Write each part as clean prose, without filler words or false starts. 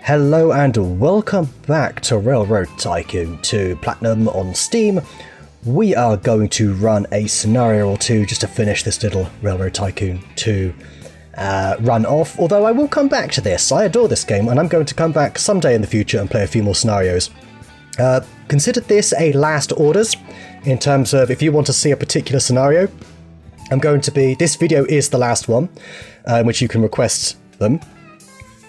Hello and welcome back to Railroad Tycoon 2 Platinum on Steam. We are going to run a scenario or two just to finish this little Railroad Tycoon 2 run off, although I will come back to this. I adore this game and I'm going to come back someday in the future and play a few more scenarios. Consider this a last orders in terms of if you want to see a particular scenario. This video is the last one in which you can request them.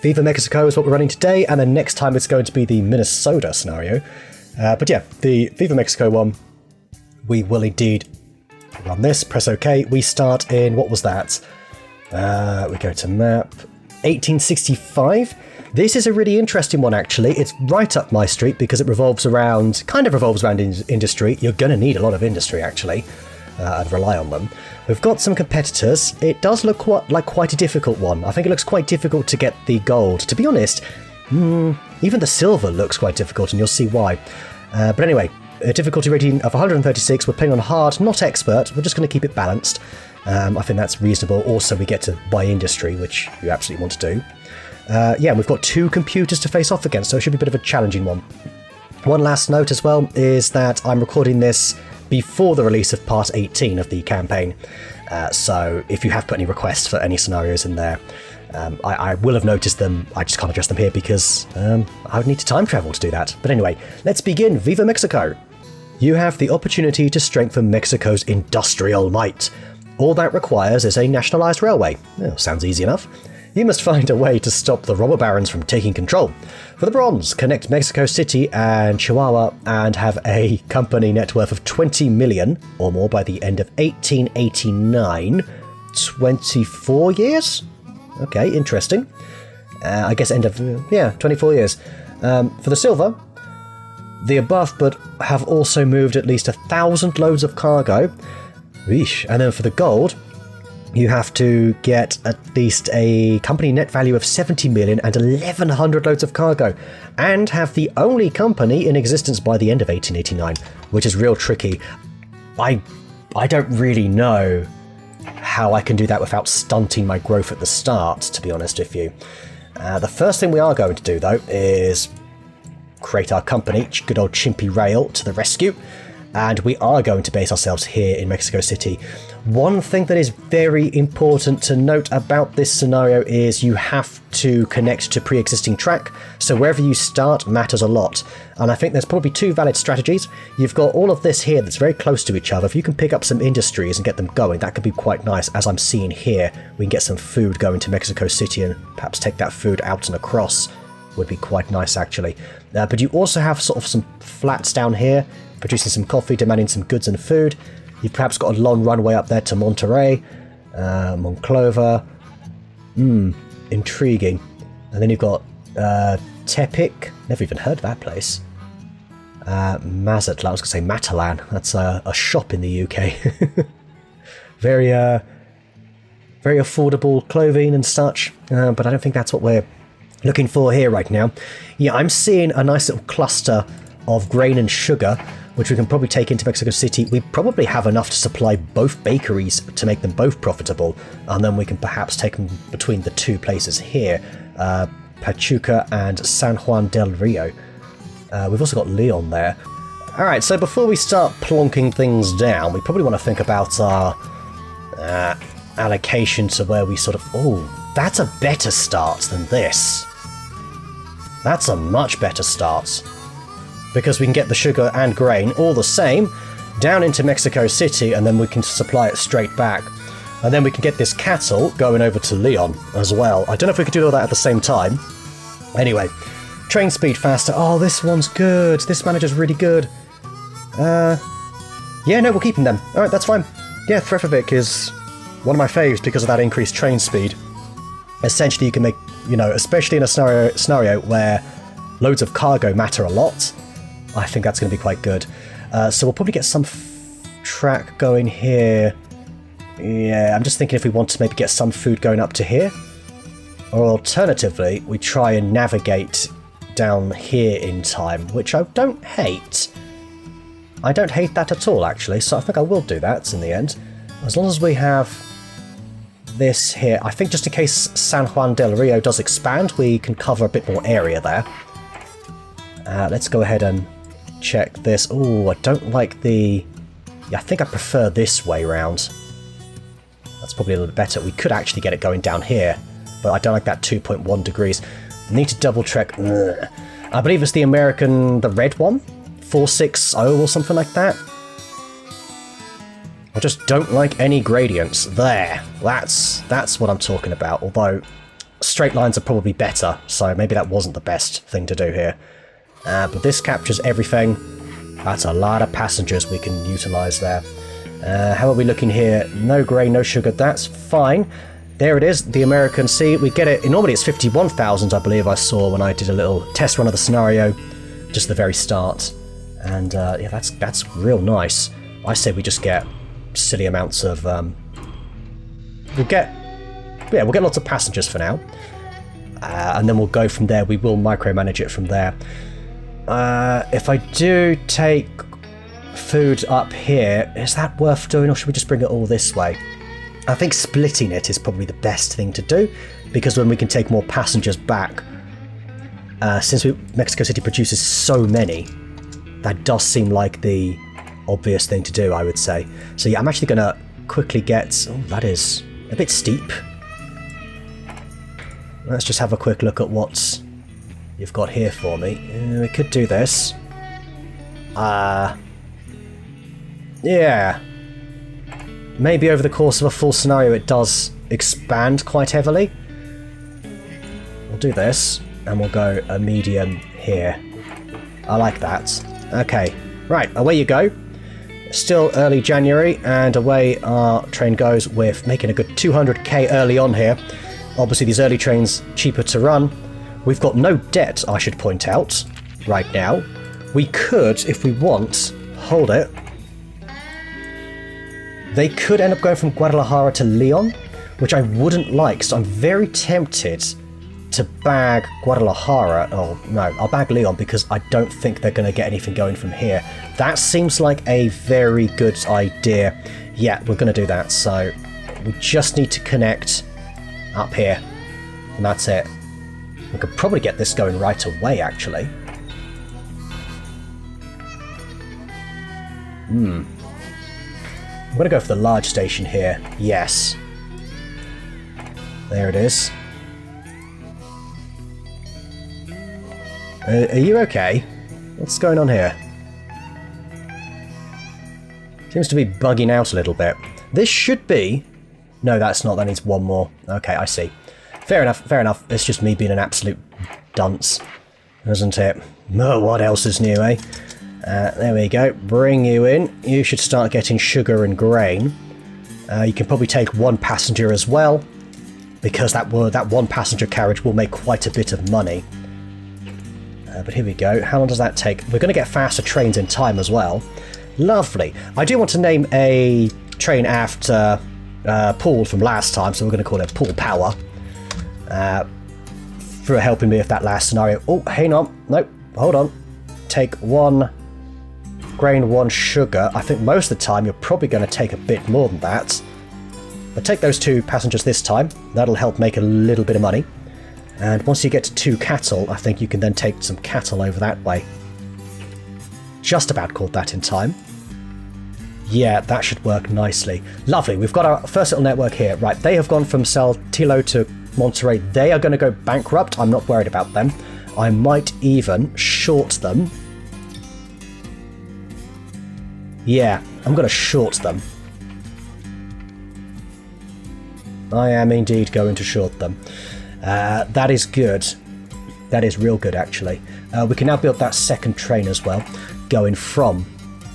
Viva Mexico is what we're running today, and then next time it's going to be the Minnesota scenario. But yeah, the Viva Mexico one, we will indeed run this, press OK. We start in, what was that? We go to map, 1865. This is a really interesting one, actually. It's right up my street because it kind of revolves around industry. You're going to need a lot of industry, actually, and rely on them. We've got some competitors. It does look like quite a difficult one. I think it looks quite difficult to get the gold. To be honest, even the silver looks quite difficult, and you'll see why. But anyway, a difficulty rating of 136. We're playing on hard, not expert. We're just going to keep it balanced. I think that's reasonable. Also, we get to buy industry, which you absolutely want to do. Yeah, we've got two computers to face off against, so it should be a bit of a challenging one. One last note as well is that I'm recording this before the release of part 18 of the campaign, so if you have put any requests for any scenarios in there, I will have noticed them. I just can't address them here because I would need to time travel to do that. But anyway, let's begin. Viva Mexico! You have the opportunity to strengthen Mexico's industrial might. All that requires is a nationalized railway. Well, sounds easy enough. You must find a way to stop the robber barons from taking control. For the bronze, connect Mexico City and Chihuahua and have a company net worth of 20 million or more by the end of 1889. 24 years? Okay, interesting. I guess end of, 24 years. For the silver, the above but have also moved at least 1,000 loads of cargo. Eesh. And then for the gold, you have to get at least a company net value of 70 million and 1,100 loads of cargo, and have the only company in existence by the end of 1889, which is real tricky. I don't really know how I can do that without stunting my growth at the start, to be honest with you. The first thing we are going to do, though, is create our company, good old Chimpy Rail, to the rescue. And we are going to base ourselves here in Mexico City. One thing that is very important to note about this scenario is you have to connect to pre-existing track, so wherever you start matters a lot. And I think there's probably two valid strategies. You've got all of this here that's very close to each other. If you can pick up some industries and get them going, that could be quite nice. As I'm seeing here, we can get some food going to Mexico City and perhaps take that food out and across. Would be quite nice, actually. But you also have sort of some flats down here, producing some coffee, demanding some goods and food. You've perhaps got a long runway up there to Monterrey, Monclova. Intriguing. And then you've got Tepic. Never even heard of that place. Mazatlan. I was going to say Matalan. That's a shop in the UK. Very affordable clothing and such. But I don't think that's what we're looking for here right now. Yeah, I'm seeing a nice little cluster of grain and sugar, which we can probably take into Mexico City. We probably have enough to supply both bakeries to make them both profitable, and then we can perhaps take them between the two places here, Pachuca and San Juan del Rio. We've also got Leon there. Alright, so before we start plonking things down, we probably want to think about our allocation to where we sort of... Oh, that's a better start than this. That's a much better start. Because we can get the sugar and grain all the same down into Mexico City, and then we can supply it straight back. And then we can get this cattle going over to Leon as well. I don't know if we could do all that at the same time. Anyway, train speed faster. Oh, this one's good. This manager's really good. Yeah, no, we're keeping them. Alright, that's fine. Yeah, Threfovic is one of my faves because of that increased train speed. Essentially, you can make, especially in a scenario where loads of cargo matter a lot, I think that's going to be quite good. So we'll probably get some track going here. Yeah, I'm just thinking if we want to maybe get some food going up to here. Or alternatively, we try and navigate down here in time, which I don't hate. I don't hate that at all, actually, so I think I will do that in the end. As long as we have this here. I think just in case San Juan del Rio does expand, we can cover a bit more area there. Let's go ahead and check this. Oh, I don't like the... Yeah, I think I prefer this way round. That's probably a little bit better. We could actually get it going down here, but I don't like that 2.1 degrees. Need to double check. Ugh. I believe it's the red one? 460 or something like that. I just don't like any gradients. There. That's what I'm talking about. Although, straight lines are probably better, so maybe that wasn't the best thing to do here. But this captures everything. That's a lot of passengers we can utilise there. How are we looking here? No grain, no sugar. That's fine. There it is, the American Sea. We get it. Normally it's 51,000, I believe I saw when I did a little test run of the scenario, just the very start. And yeah, that's real nice. I say we just get silly amounts of. We'll get lots of passengers for now, and then we'll go from there. We will micromanage it from there. If I do take food up here, is that worth doing, or should we just bring it all this way? I think splitting it is probably the best thing to do, because then we can take more passengers back. Since Mexico City produces so many, that does seem like the obvious thing to do, I would say. So yeah, I'm actually going to quickly get... Oh, that is a bit steep. Let's just have a quick look at what you've got here for me. We could do this. Yeah. Maybe over the course of a full scenario it does expand quite heavily. We'll do this, and we'll go a medium here. I like that. Okay, right, away you go. Still early January, and away our train goes with making a good 200k early on here. Obviously these early trains cheaper to run. We've got no debt, I should point out, right now. We could, if we want, hold it. They could end up going from Guadalajara to Leon, which I wouldn't like, so I'm very tempted to bag Guadalajara. Oh, no, I'll bag Leon because I don't think they're going to get anything going from here. That seems like a very good idea. Yeah, we're going to do that, so we just need to connect up here, and that's it. We could probably get this going right away, actually. I'm going to go for the large station here. Yes. There it is. Are you okay? What's going on here? Seems to be bugging out a little bit. This should be... No, that's not. That needs one more. Okay, I see. Fair enough, fair enough. It's just me being an absolute dunce, isn't it? Oh, what else is new, eh? There we go. Bring you in. You should start getting sugar and grain. You can probably take one passenger as well, because that one passenger carriage will make quite a bit of money. But here we go. How long does that take? We're going to get faster trains in time as well. Lovely. I do want to name a train after Paul from last time, so we're going to call it Paul Power. For helping me with that last scenario. Oh, hang on. Nope. Hold on. Take one grain, one sugar. I think most of the time you're probably going to take a bit more than that. But take those two passengers this time. That'll help make a little bit of money. And once you get to 2 cattle, I think you can then take some cattle over that way. Just about caught that in time. Yeah, that should work nicely. Lovely, we've got our first little network here. Right, they have gone from Saltillo to Monterrey. They are going to go bankrupt. I'm not worried about them. I might even short them. Yeah, I'm going to short them. I am indeed going to short them. That is good. That is real good, actually. We can now build that second train as well, going from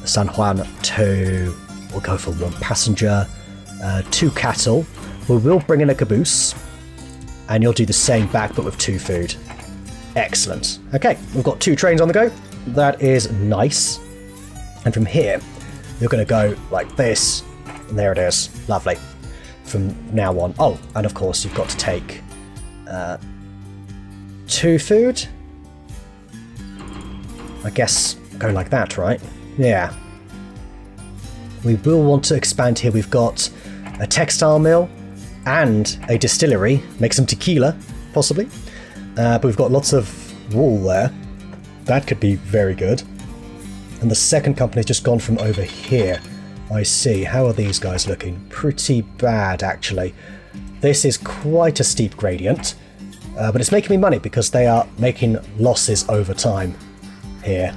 San Juan to... We'll go for 1 passenger, 2 cattle. We will bring in a caboose, and you'll do the same back, but with 2 food. Excellent. Okay, we've got 2 trains on the go. That is nice. And from here, you're going to go like this, and there it is. Lovely. From now on. Oh, and of course, you've got to take 2 food. I guess going like that, right? Yeah. We will want to expand here. We've got a textile mill and a distillery, make some tequila, possibly. But we've got lots of wool there. That could be very good. And the second company's just gone from over here. I see. How are these guys looking? Pretty bad, actually. This is quite a steep gradient, but it's making me money because they are making losses over time here.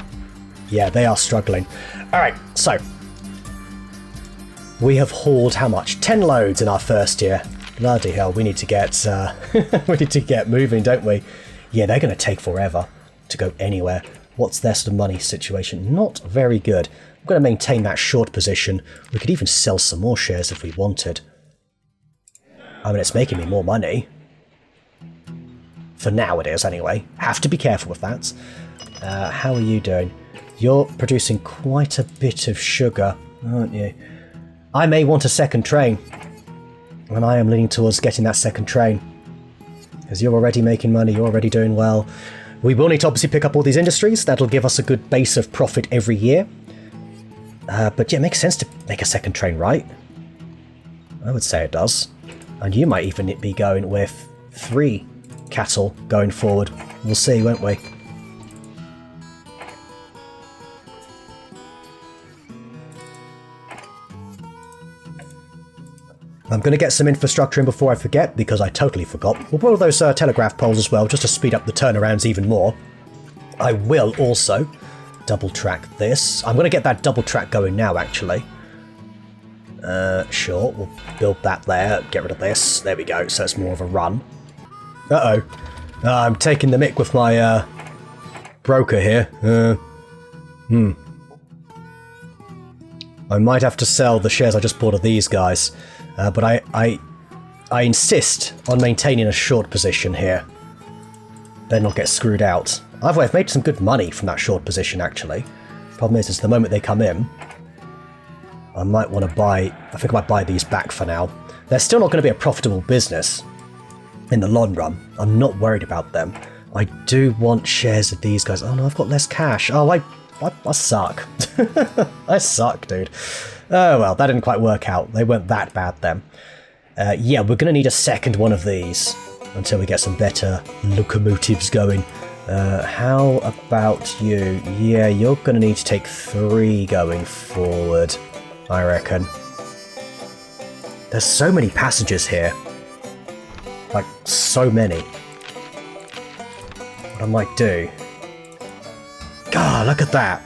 Yeah, they are struggling. All right, so we have hauled how much? 10 loads in our first year. Bloody hell, we need to get we need to get moving, don't we? Yeah, they're going to take forever to go anywhere. What's their sort of money situation? Not very good. I'm going to maintain that short position. We could even sell some more shares if we wanted. I mean, it's making me more money. For now it is, anyway. Have to be careful with that. How are you doing? You're producing quite a bit of sugar, aren't you? I may want a second train. And I am leaning towards getting that second train. Because you're already making money, you're already doing well. We will need to obviously pick up all these industries. That'll give us a good base of profit every year. But yeah, it makes sense to make a second train, right? I would say it does. And you might even be going with 3 cattle going forward. We'll see, won't we? I'm going to get some infrastructure in before I forget, because I totally forgot. We'll build those telegraph poles as well, just to speed up the turnarounds even more. I will also double track this. I'm going to get that double track going now, actually. Sure, we'll build that there, get rid of this. There we go, so it's more of a run. Uh-oh. I'm taking the mick with my broker here. I might have to sell the shares I just bought of these guys. But I insist on maintaining a short position here. Then I'll get screwed out. I've made some good money from that short position, actually. Problem is the moment they come in, I might want to buy... I think I might buy these back for now. They're still not going to be a profitable business in the long run. I'm not worried about them. I do want shares of these guys. Oh no, I've got less cash. Oh, I suck. I suck, dude. Oh well, that didn't quite work out. They weren't that bad then. Yeah, we're going to need a second one of these until we get some better locomotives going. How about you? Yeah, you're going to need to take 3 going forward, I reckon. There's so many passengers here. Like, so many. What I might do... God, look at that.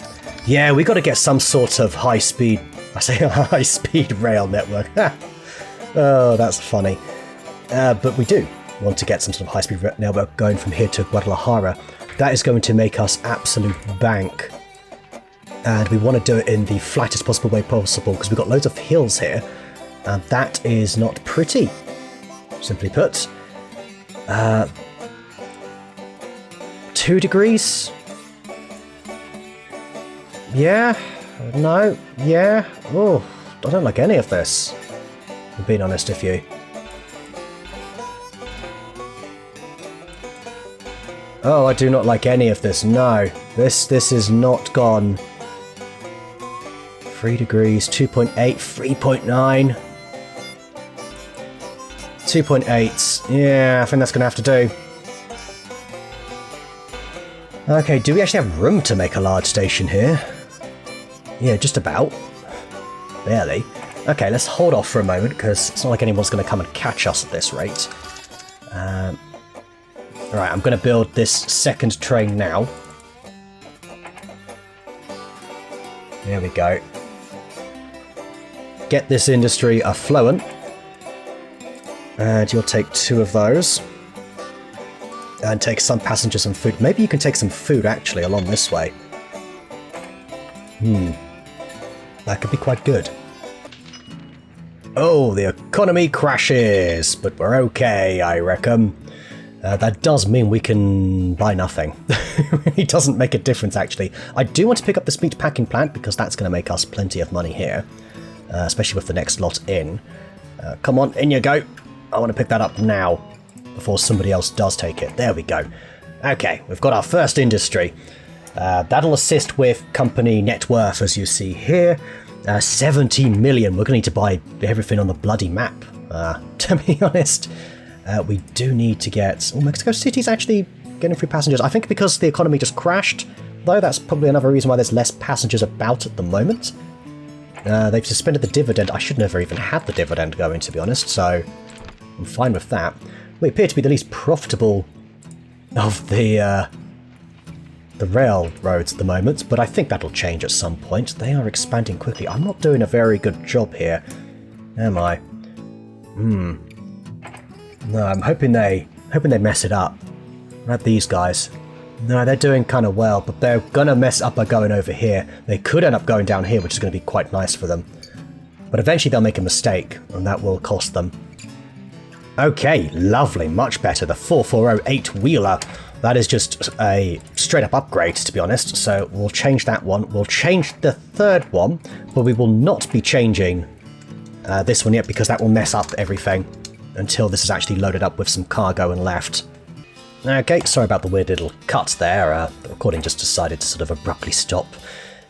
Yeah, we got to get some sort of high-speed... I say a high-speed rail network. Oh, that's funny. But we do want to get some sort of high-speed network going from here to Guadalajara. That is going to make us absolute bank. And we want to do it in the flattest possible way possible, because we've got loads of hills here. And that is not pretty, simply put. 2 degrees? Yeah? No? Yeah? Oh, I don't like any of this. I'm being honest with you. Oh, I do not like any of this. No. This is not gone. 3 degrees, 2.8, 3.9. 2.8. Yeah, I think that's going to have to do. Okay, do we actually have room to make a large station here? Yeah, just about. Barely. Okay, let's hold off for a moment, because it's not like anyone's going to come and catch us at this rate. Alright, I'm going to build this second train now. There we go. Get this industry affluent. And you'll take 2 of those. And take some passengers and food. Maybe you can take some food, actually, along this way. That could be quite good. Oh, the economy crashes, but we're okay, I reckon. That does mean we can buy nothing. It doesn't make a difference, actually. I do want to pick up this meat packing plant, because that's going to make us plenty of money here. Especially with the next lot in. Come on, in you go. I want to pick that up now, before somebody else does take it. There we go. Okay, we've got our first industry. That'll assist with company net worth, as you see here. 17 million. We're going to need to buy everything on the bloody map to be honest. We do need to get... Oh, Mexico City's actually getting free passengers. I think because the economy just crashed, though that's probably another reason why there's less passengers about at the moment. They've suspended the dividend. I should never even had the dividend going, to be honest, so I'm fine with that. We appear to be the least profitable of the railroads at the moment, but I think that'll change at some point. They are expanding quickly. I'm not doing a very good job here, am I? No, I'm hoping they mess it up. Not these guys. No, they're doing kind of well, but they're gonna mess up by going over here. They could end up going down here, which is going to be quite nice for them. But eventually they'll make a mistake, and that will cost them. Okay, lovely, much better. The 440 8-wheeler. That is just a straight-up upgrade, to be honest. So we'll change that one. We'll change the third one, but we will not be changing this one yet, because that will mess up everything until this is actually loaded up with some cargo and left. Okay, sorry about the weird little cut there. The recording just decided to sort of abruptly stop.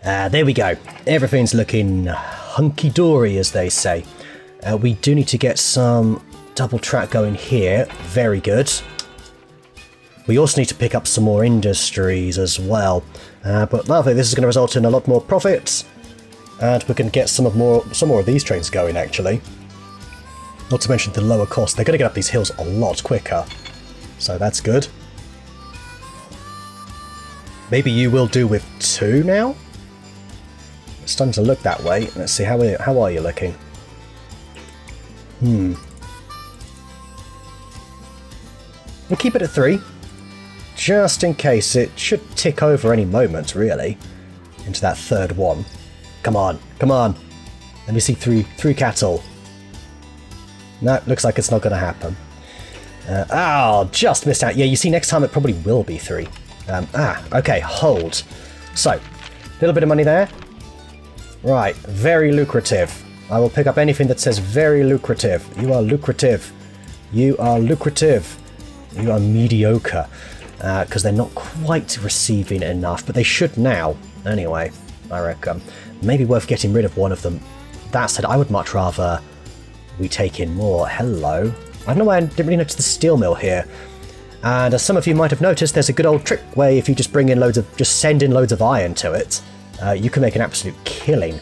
There we go. Everything's looking hunky-dory, as they say. We do need to get some double track going here. Very good. We also need to pick up some more industries as well. But lovely, this is going to result in a lot more profits. And we can get some more of these trains going, actually. Not to mention the lower cost. They're going to get up these hills a lot quicker. So that's good. Maybe you will do with 2 now? It's starting to look that way. Let's see, how are you looking? We'll keep it at 3. Just in case. It should tick over any moment, really. Into that third one. Come on, come on. Let me see 3 cattle. No, looks like it's not going to happen. Just missed out. Yeah, you see, next time it probably will be 3. Okay, hold. So, a little bit of money there. Right, very lucrative. I will pick up anything that says very lucrative. You are lucrative. You are lucrative. You are mediocre. Because they're not quite receiving enough, but they should now. Anyway, I reckon. Maybe worth getting rid of one of them. That said, I would much rather we take in more. Hello. I don't know why I didn't really notice the steel mill here. And as some of you might have noticed, there's a good old trick where if you just send in loads of iron to it, you can make an absolute killing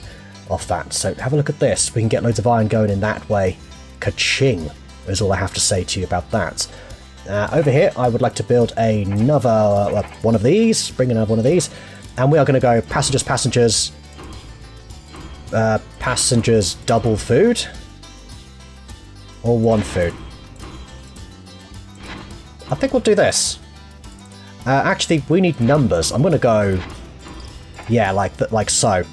off that. So have a look at this. We can get loads of iron going in that way. Ka-ching is all I have to say to you about that. Over here, I would like to build another one of these. Bring another one of these. And we are going to go passengers, double food. Or 1 food. I think we'll do this. Actually, we need numbers. I'm going to go, yeah, like so,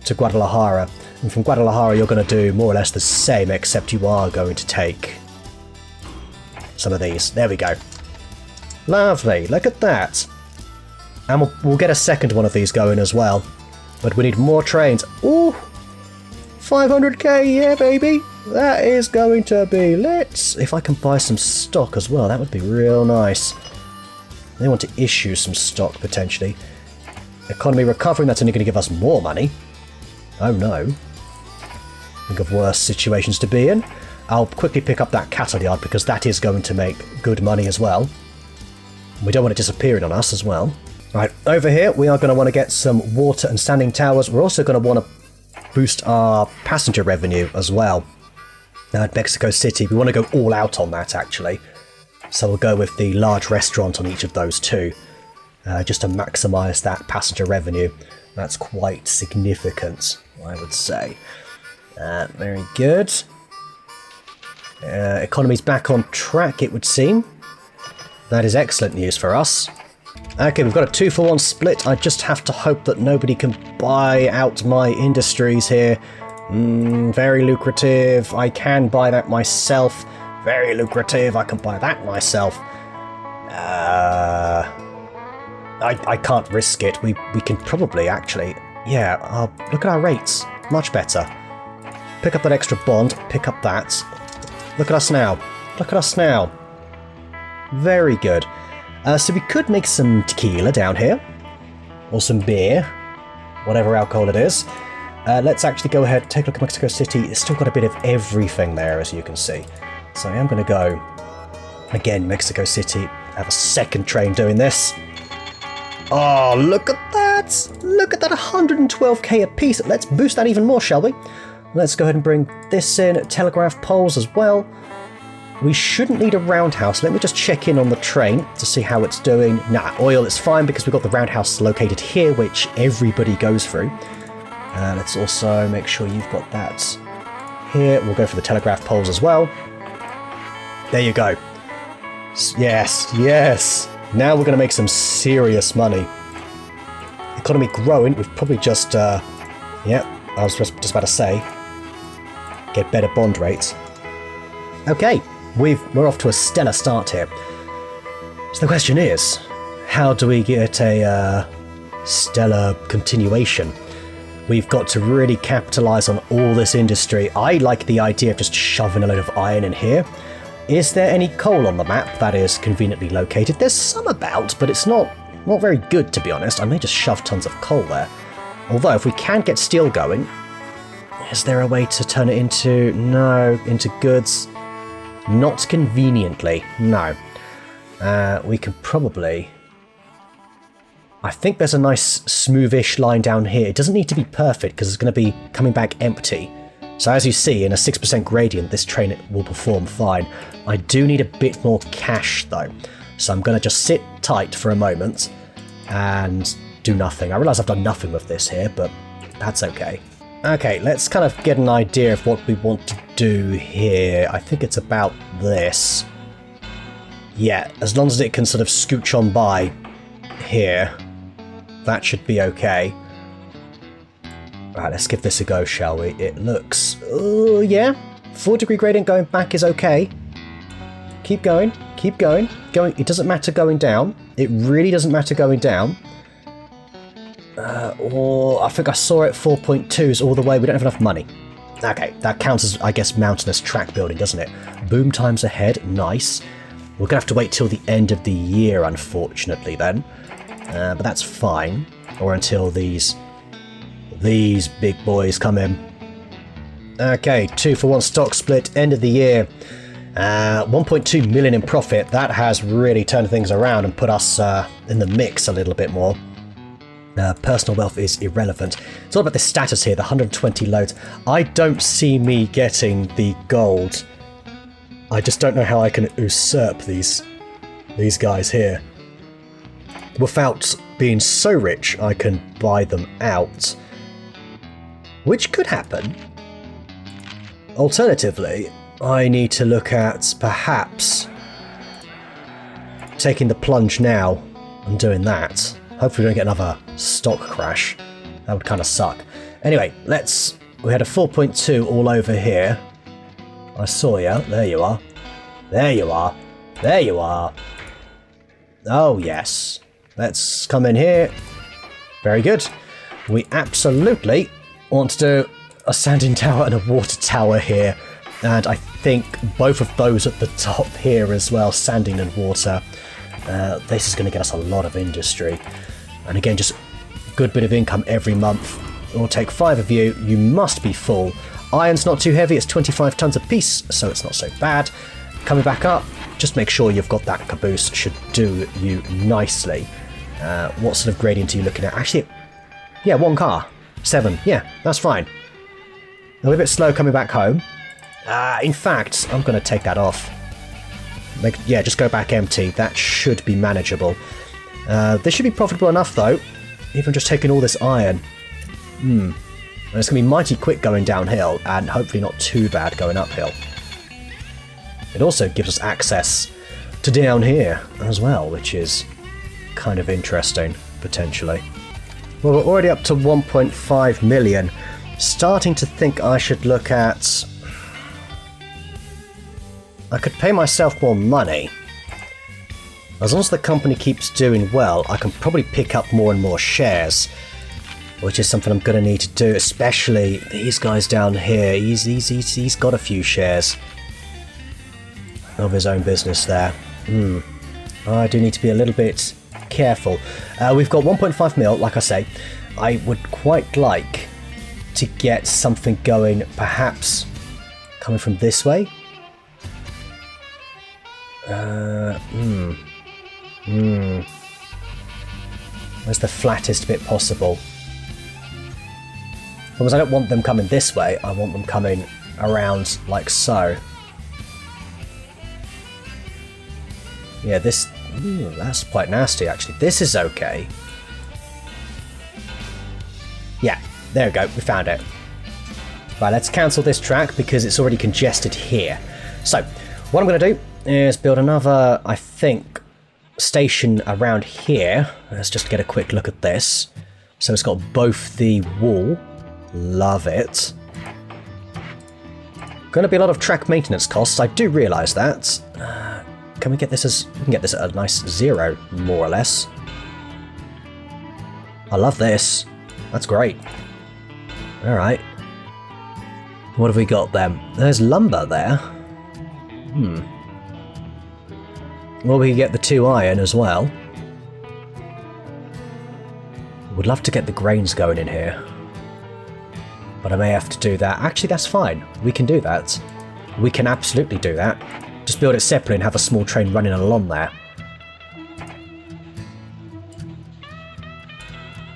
to Guadalajara. And from Guadalajara, you're going to do more or less the same, except you are going to take some of these. There we go. Lovely. Look at that. And we'll get a second one of these going as well. But we need more trains. Ooh! 500k, yeah, baby! That is going to be lit. If I can buy some stock as well, that would be real nice. They want to issue some stock, potentially. Economy recovering, that's only going to give us more money. Oh no. Think of worse situations to be in. I'll quickly pick up that cattle yard, because that is going to make good money as well. We don't want it disappearing on us as well. Right, over here, we are going to want to get some water and standing towers. We're also going to want to boost our passenger revenue as well. Now at Mexico City, we want to go all out on that, actually. So we'll go with the large restaurant on each of those 2, just to maximise that passenger revenue. That's quite significant, I would say. Very good. Economy's back on track, it would seem. That is excellent news for us. Okay, we've got a 2-for-1 split. I just have to hope that nobody can buy out my industries here. Very lucrative. I can buy that myself. Very lucrative. I can buy that myself. I can't risk it. We can probably actually... Yeah, look at our rates. Much better. Pick up that extra bond. Pick up that. Look at us now. Look at us now. Very good. So we could make some tequila down here. Or some beer. Whatever alcohol it is. Let's actually go ahead, take a look at Mexico City. It's still got a bit of everything there, as you can see. So I am going to go, again, Mexico City, have a second train doing this. Oh, look at that! Look at that, 112k a piece. Let's boost that even more, shall we? Let's go ahead and bring this in, telegraph poles as well. We shouldn't need a roundhouse. Let me just check in on the train to see how it's doing. Nah, oil is fine because we've got the roundhouse located here, which everybody goes through. Let's also make sure you've got that here. We'll go for the telegraph poles as well. There you go. Yes, yes. Now we're going to make some serious money. Economy growing. We've probably just, yep, I was just about to say, get better bond rates. Okay, we're off to a stellar start here. So the question is, how do we get a stellar continuation? We've got to really capitalise on all this industry. I like the idea of just shoving a load of iron in here. Is there any coal on the map that is conveniently located? There's some about, but it's not very good, to be honest. I may just shove tons of coal there. Although, if we can get steel going, is there a way to turn it into... No, into goods? Not conveniently, no. We can probably... I think there's a nice smoothish line down here. It doesn't need to be perfect because it's going to be coming back empty. So as you see, in a 6% gradient, this train will perform fine. I do need a bit more cash though. So I'm going to just sit tight for a moment and do nothing. I realise I've done nothing with this here, but that's okay. Okay, let's kind of get an idea of what we want to do here. I think it's about this. Yeah, as long as it can sort of scooch on by here, that should be okay. Right, let's give this a go, shall we? It looks... Oh, yeah. 4-degree gradient going back is okay. Keep going. Keep going. It doesn't matter going down. It really doesn't matter going down. Or I think I saw it 4.2s all the way. We don't have enough money. Okay, that counts as, I guess, mountainous track building, doesn't it? Boom times ahead. Nice. We're going to have to wait till the end of the year, unfortunately, then. But that's fine. Or until these big boys come in. Okay, 2-for-1 stock split, end of the year. 1.2 million in profit. That has really turned things around and put us in the mix a little bit more. Personal wealth is irrelevant. It's all about the status here, the 120 loads. I don't see me getting the gold. I just don't know how I can usurp these guys here. Without being so rich, I can buy them out. Which could happen. Alternatively, I need to look at perhaps taking the plunge now and doing that. Hopefully we don't get another stock crash. That would kind of suck. Anyway, we had a 4.2 all over here. I saw you. There you are. There you are. There you are. Oh, yes. Let's come in here. Very good. We absolutely want to do a sanding tower and a water tower here. And I think both of those at the top here as well, sanding and water. This is going to get us a lot of industry. And again, just a good bit of income every month. It will take 5 of you. You must be full. Iron's not too heavy. It's 25 tons a piece, so it's not so bad. Coming back up, just make sure you've got that caboose. Should do you nicely. What sort of gradient are you looking at? Actually, yeah, 1 car. 7. Yeah, that's fine. A little bit slow coming back home. In fact, I'm going to take that off. Yeah, just go back empty. That should be manageable. This should be profitable enough, though. Even just taking all this iron. And it's going to be mighty quick going downhill, and hopefully not too bad going uphill. It also gives us access to down here as well, which is kind of interesting, potentially. Well, we're already up to 1.5 million. Starting to think I should look at... I could pay myself more money. As long as the company keeps doing well, I can probably pick up more and more shares, which is something I'm going to need to do, especially these guys down here. He's got a few shares of his own business there. I do need to be a little bit careful. We've got 1.5 mil, like I say. I would quite like to get something going, perhaps coming from this way. Where's the flattest bit possible? Because I don't want them coming this way, I want them coming around like so. Yeah, this... that's quite nasty, actually. This is okay. Yeah, there we go, we found it. Right, let's cancel this track because it's already congested here. So, what I'm going to do is build another, I think, station around here. Let's just get a quick look at this. So it's got both the wall. Love it. Going to be a lot of track maintenance costs, I do realise that. Can we get this as... we can get this at a nice 0, more or less. I love this. That's great. Alright. What have we got then? There's lumber there. Well, we can get the 2 iron as well. Would love to get the grains going in here. But I may have to do that. Actually, that's fine. We can do that. We can absolutely do that. Just build it separately and have a small train running along there.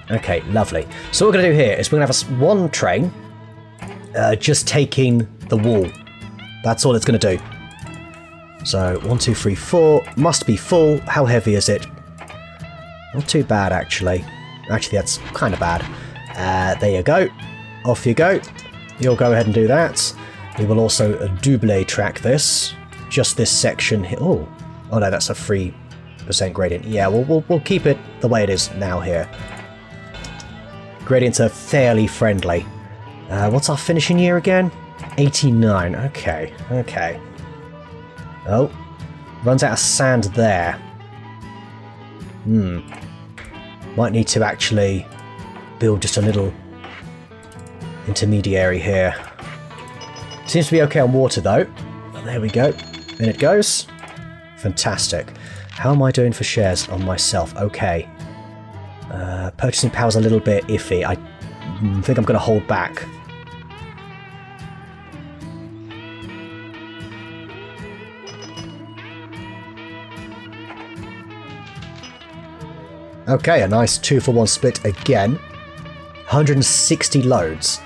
Okay, lovely. So what we're going to do here is we're going to have one train just taking the wall. That's all it's going to do. So 1, 2, 3, 4 must be full. How heavy is it? Not too bad, actually. Actually, that's kind of bad. There you go. Off you go. You'll go ahead and do that. We will also double track this. Just this section here. Oh no, that's a 3% gradient. Yeah, we'll keep it the way it is now here. Gradients are fairly friendly. What's our finishing year again? 89. Okay, okay. Oh, runs out of sand there. Might need to actually build just a little intermediary here. Seems to be okay on water though. There we go. In it goes. Fantastic. How am I doing for shares on myself? Okay. Purchasing power's a little bit iffy. I think I'm going to hold back. Okay, a nice 2-for-1 split again. 160 loads.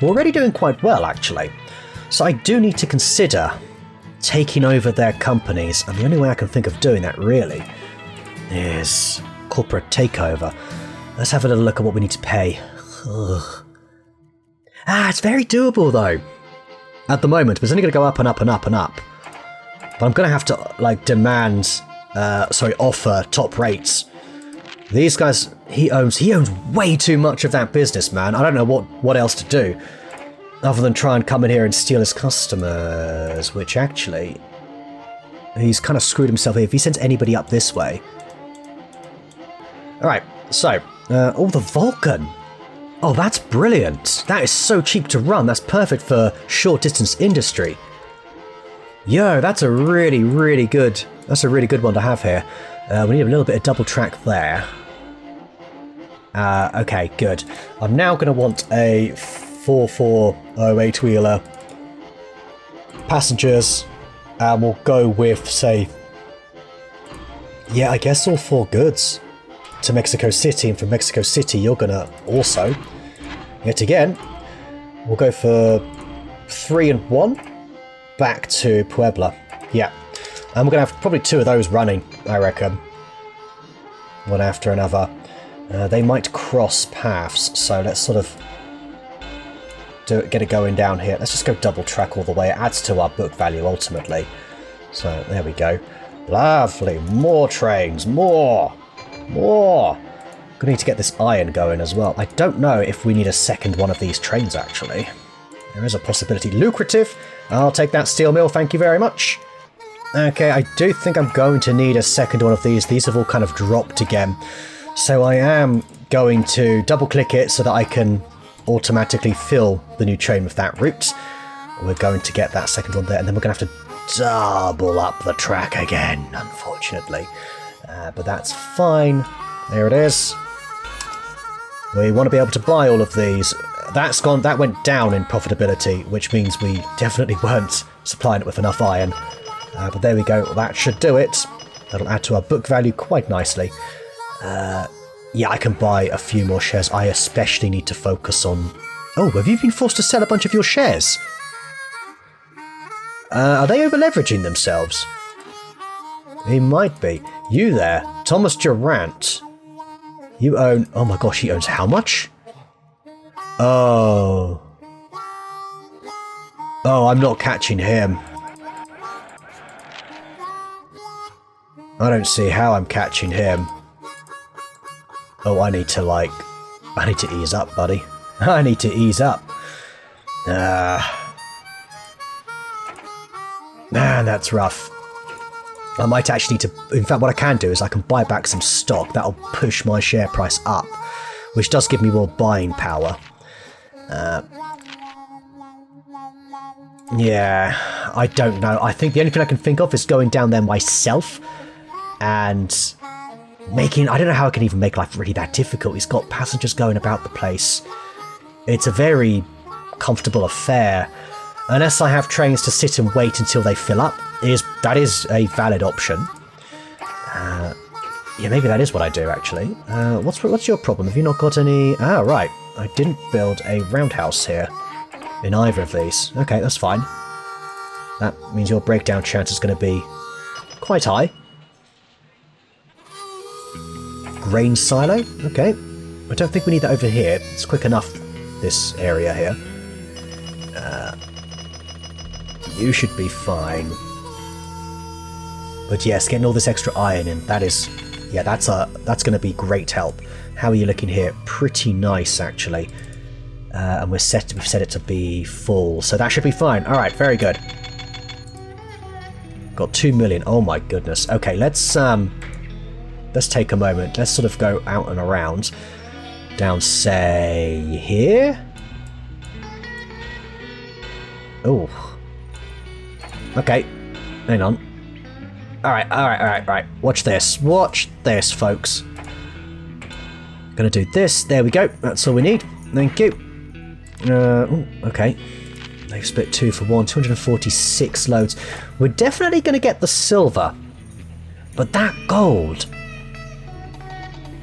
We're already doing quite well, actually. So I do need to consider taking over their companies, and the only way I can think of doing that, really, is corporate takeover. Let's have a little look at what we need to pay. Ugh. It's very doable, though. At the moment, but it's only going to go up and up and up and up. But I'm going to have to, like, demand... offer top rates. These guys, he owns way too much of that business, man. I don't know what else to do other than try and come in here and steal his customers, which actually he's kind of screwed himself here if he sends anybody up this way. Alright, so, the Vulcan. Oh, that's brilliant. That is so cheap to run. That's perfect for short distance industry. Yo, that's a really, really good... that's a really good one to have here. We need a little bit of double track there. Okay, good. I'm now going to want a 4408-wheeler. Passengers. And we'll go with, say... yeah, I guess all 4 goods to Mexico City. And from Mexico City, you're going to also... yet again, we'll go for 3 and 1 back to Puebla. Yeah. And we're going to have probably 2 of those running, I reckon. One after another. They might cross paths, so let's sort of get it going down here. Let's just go double track all the way. It adds to our book value, ultimately. So, there we go. Lovely. More trains. More. More. Gonna need to get this iron going as well. I don't know if we need a second one of these trains, actually. There is a possibility. Lucrative. I'll take that steel mill, thank you very much. Okay, I do think I'm going to need a second one of these. These have all kind of dropped again. So I am going to double-click it so that I can automatically fill the new train with that route. We're going to get that second one there, and then we're going to have to double up the track again, unfortunately. But that's fine. There it is. We want to be able to buy all of these. That went down in profitability, which means we definitely weren't supplying it with enough iron. But there we go. That should do it. That'll add to our book value quite nicely. Yeah, I can buy a few more shares. I especially need to focus on... Oh, have you been forced to sell a bunch of your shares? Are they over-leveraging themselves? He might be. You there, Thomas Durant. You own... Oh my gosh, he owns how much? Oh. Oh, I'm not catching him. I don't see how I'm catching him. Oh, I need to ease up, buddy. I need to ease up. Man, that's rough. I might actually need to... In fact, what I can do is I can buy back some stock. That'll push my share price up, which does give me more buying power. Yeah, I don't know. I think the only thing I can think of is going down there myself and making... I don't know how I can even make life really that difficult. He's got passengers going about the place. It's a very comfortable affair. Unless I have trains to sit and wait until they fill up, that is a valid option. Yeah, maybe that is what I do, actually. What's your problem? Have you not got any... Ah, right. I didn't build a roundhouse here in either of these. Okay, that's fine. That means your breakdown chance is going to be quite high. Grain silo? Okay. I don't think we need that over here. It's quick enough, this area here. You should be fine. But yes, getting all this extra iron in, that is... Yeah, that's going to be great help. How are you looking here? Pretty nice, actually. And we've set it to be full, so that should be fine. All right, very good. Got 2 million. Oh my goodness. Okay, let's take a moment. Let's sort of go out and around. Down, say, here? Oh. Okay. Hang on. Alright. Watch this, folks. Gonna do this. There we go. That's all we need. Thank you. Okay. They've split 2 for 1. 246 loads. We're definitely gonna get the silver. But that gold...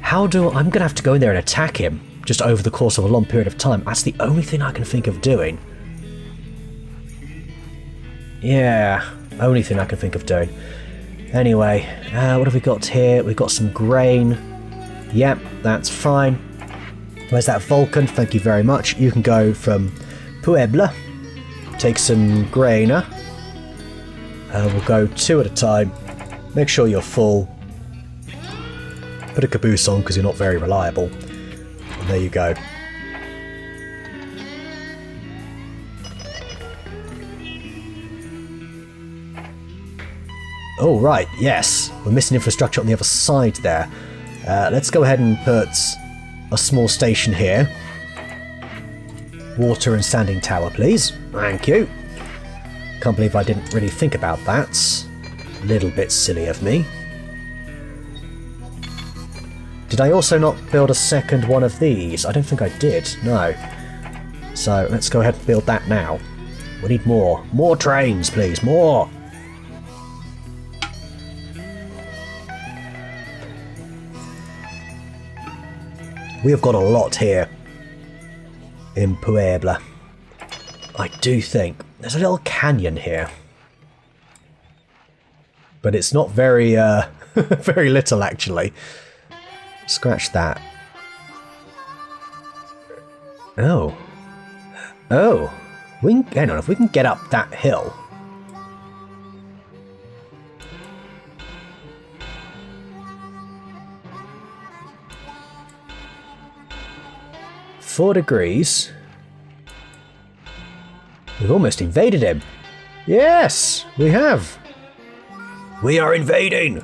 I'm gonna have to go in there and attack him just over the course of a long period of time. That's the only thing I can think of doing. Yeah, only thing I can think of doing. Anyway, what have we got here? We've got some grain. Yep, that's fine. Where's that Vulcan? Thank you very much. You can go from Puebla. Take some grain. We'll go 2 at a time. Make sure you're full. Put a caboose on because you're not very reliable. And there you go. Oh, right, yes. We're missing infrastructure on the other side there. Let's go ahead and put a small station here. Water and standing tower, please. Thank you. Can't believe I didn't really think about that. A little bit silly of me. Did I also not build a second one of these? I don't think I did, no. So let's go ahead and build that now. We need more. More trains, please, more! We have got a lot here in Puebla. I do think there's a little canyon here. But it's not very, very little actually. Scratch that. Oh. Oh. Hang on, if we can get up that hill. Four degrees. We've almost invaded him. Yes, we have. We are invading.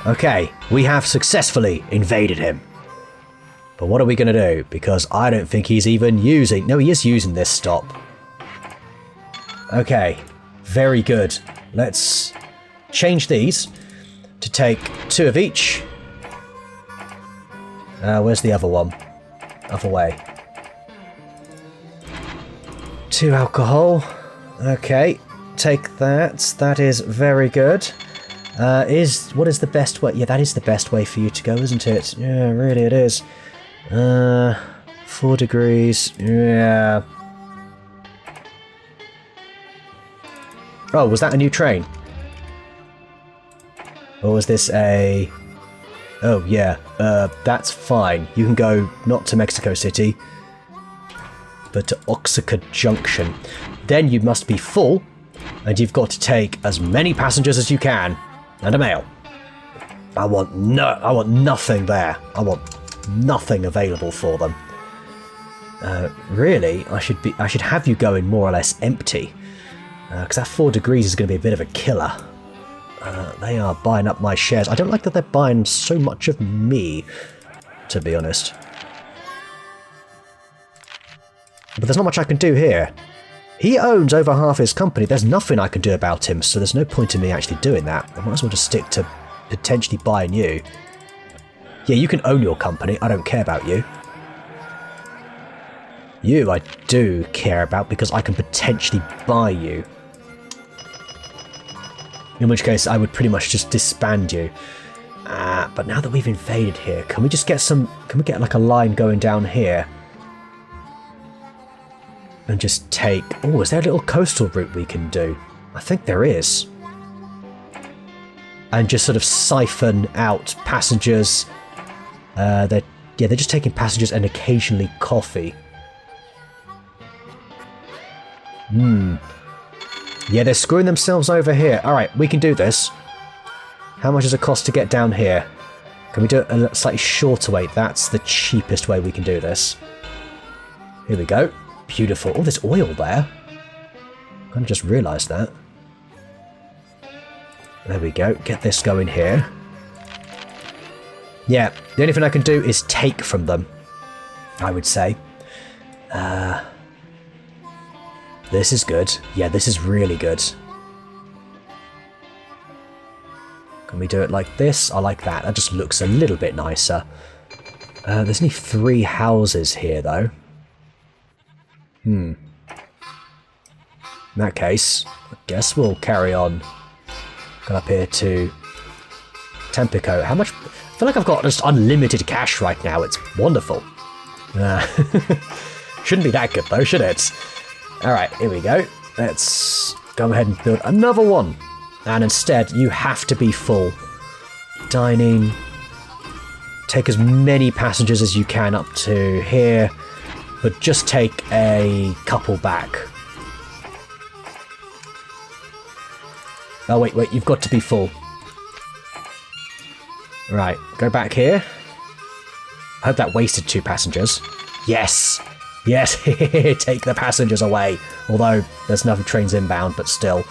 Okay, we have successfully invaded him. But what are we going to do? Because I don't think he's even using... No, he is using this stop. Okay, very good. Let's change these to take 2 of each. Where's the other one? Other way. 2 alcohol. Okay, take that. That is very good. What is the best way? Yeah, that is the best way for you to go, isn't it? Yeah, really it is. 4 degrees. Yeah. Oh, was that a new train? Or was this a... Oh, yeah. That's fine. You can go not to Mexico City, but to Oaxaca Junction. Then you must be full, and you've got to take as many passengers as you can, and a mail. I want nothing there. I want nothing available for them. Really, I should have you going more or less empty, because that 4 degrees is going to be a bit of a killer. They are buying up my shares. I don't like that they're buying so much of me, to be honest. But there's not much I can do here. He owns over half his company. There's nothing I can do about him, so there's no point in me actually doing that. I might as well just stick to potentially buying you. Yeah, you can own your company. I don't care about you. You I do care about because I can potentially buy you. In which case I would pretty much just disband you. But now that we've invaded here, can we just get some... Can we get like a line going down here? And just take... Oh, is there a little coastal route we can do? I think there is. And just sort of siphon out passengers. They're just taking passengers and occasionally coffee. Yeah, they're screwing themselves over here. Alright, we can do this. How much does it cost to get down here? Can we do it a slightly shorter way? That's the cheapest way we can do this. Here we go. Beautiful. Oh, there's oil there. I kind of just realised that. There we go. Get this going here. Yeah, the only thing I can do is take from them, I would say. This is good. Yeah, this is really good. Can we do it like this? I like that. That just looks a little bit nicer. There's only 3 houses here, though. In that case, I guess we'll carry on. Go up here to Tampico. How much? I feel like I've got just unlimited cash right now. It's wonderful. Shouldn't be that good, though, should it? Alright, here we go. Let's go ahead and build another one. And instead, you have to be full. Dining. Take as many passengers as you can up to here. But just take a couple back. Oh, wait, you've got to be full. Right, go back here. I hope that wasted 2 passengers. Yes! Yes, take the passengers away. Although, there's no trains inbound, but still.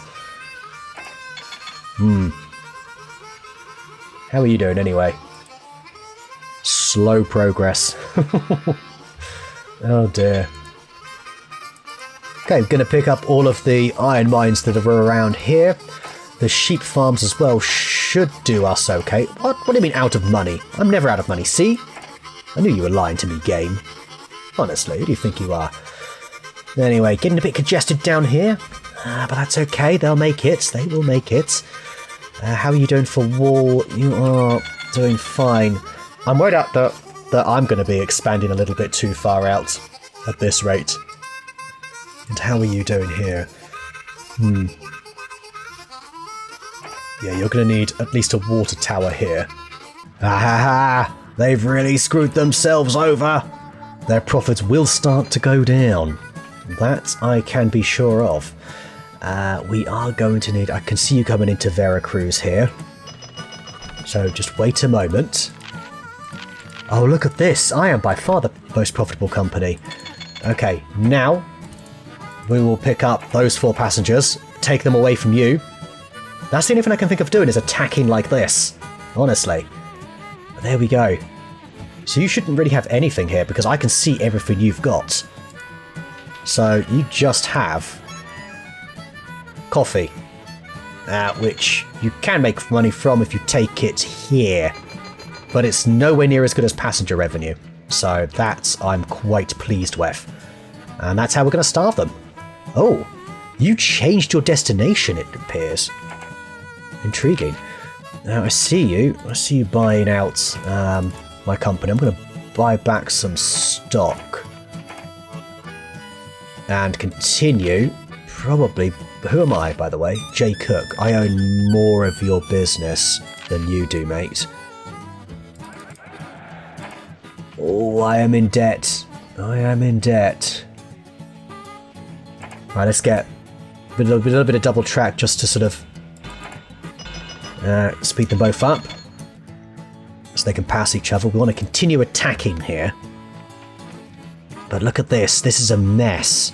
How are you doing anyway? Slow progress. Oh dear. Okay, I'm going to pick up all of the iron mines that are around here. The sheep farms as well should do us okay. What do you mean out of money? I'm never out of money, see? I knew you were lying to me, game. Honestly, who do you think you are? Anyway, getting a bit congested down here. But that's okay, they'll make it. They will make it. How are you doing for wall? You are doing fine. I'm worried out that I'm going to be expanding a little bit too far out at this rate. And how are you doing here? Yeah, you're going to need at least a water tower here. Ah, they've really screwed themselves over. Their profits will start to go down. That I can be sure of. We are going to need... I can see you coming into Veracruz here. So just wait a moment. Oh, look at this. I am by far the most profitable company. Okay, now we will pick up those 4 passengers, take them away from you. That's the only thing I can think of doing is attacking like this. Honestly. There we go. So you shouldn't really have anything here because I can see everything you've got. So you just have coffee, which you can make money from if you take it here. but it's nowhere near as good as passenger revenue. So that's I'm quite pleased with. And that's how we're going to starve them. Oh, you changed your destination, it appears. Intriguing. Now I see you. I see you buying out my company. I'm going to buy back some stock. And continue. Probably. Who am I, by the way? Jay Cook. I own more of your business than you do, mate. Oh, I am in debt. I am in debt. Right, let's get a little bit of double track just to sort of speed them both up so they can pass each other. We want to continue attacking here. But look at this. This is a mess.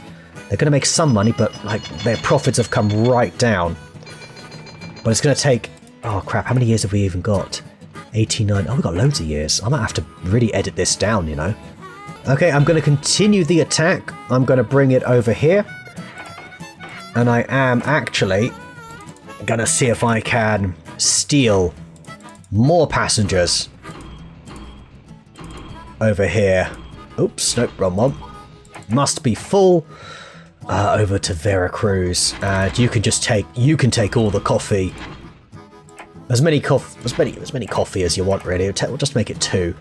They're going to make some money, but like their profits have come right down. But it's going to take... Oh, crap. How many years have we even got? 89. Oh, we've got loads of years. I might have to really edit this down, you know. Okay, I'm going to continue the attack. I'm going to bring it over here. And I am actually going to see if I can steal more passengers over here. Oops, nope, wrong one. Must be full. Over to Veracruz, and you can just take all the coffee. As many coffee as you want, really. We'll just make it 2.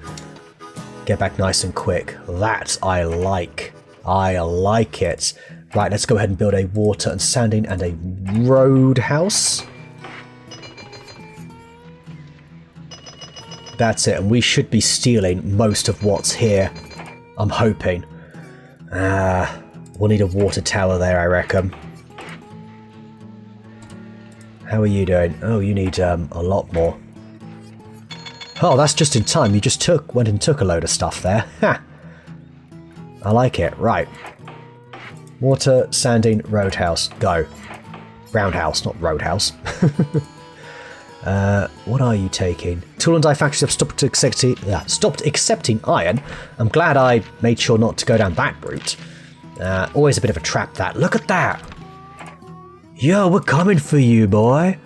Get back nice and quick. That I like. I like it. Right, let's go ahead and build a water and sanding and a roadhouse. That's it, and we should be stealing most of what's here. I'm hoping. We'll need a water tower there, I reckon. How are you doing? Oh, you need a lot more. Oh, that's just in time. You just went and took a load of stuff there. Ha! I like it. Right. Water, sanding, roadhouse. Go. Roundhouse, not roadhouse. What are you taking? Tool and die factories have stopped accepting iron. I'm glad I made sure not to go down that route. Always a bit of a trap, that. Look at that! Yo, we're coming for you, boy.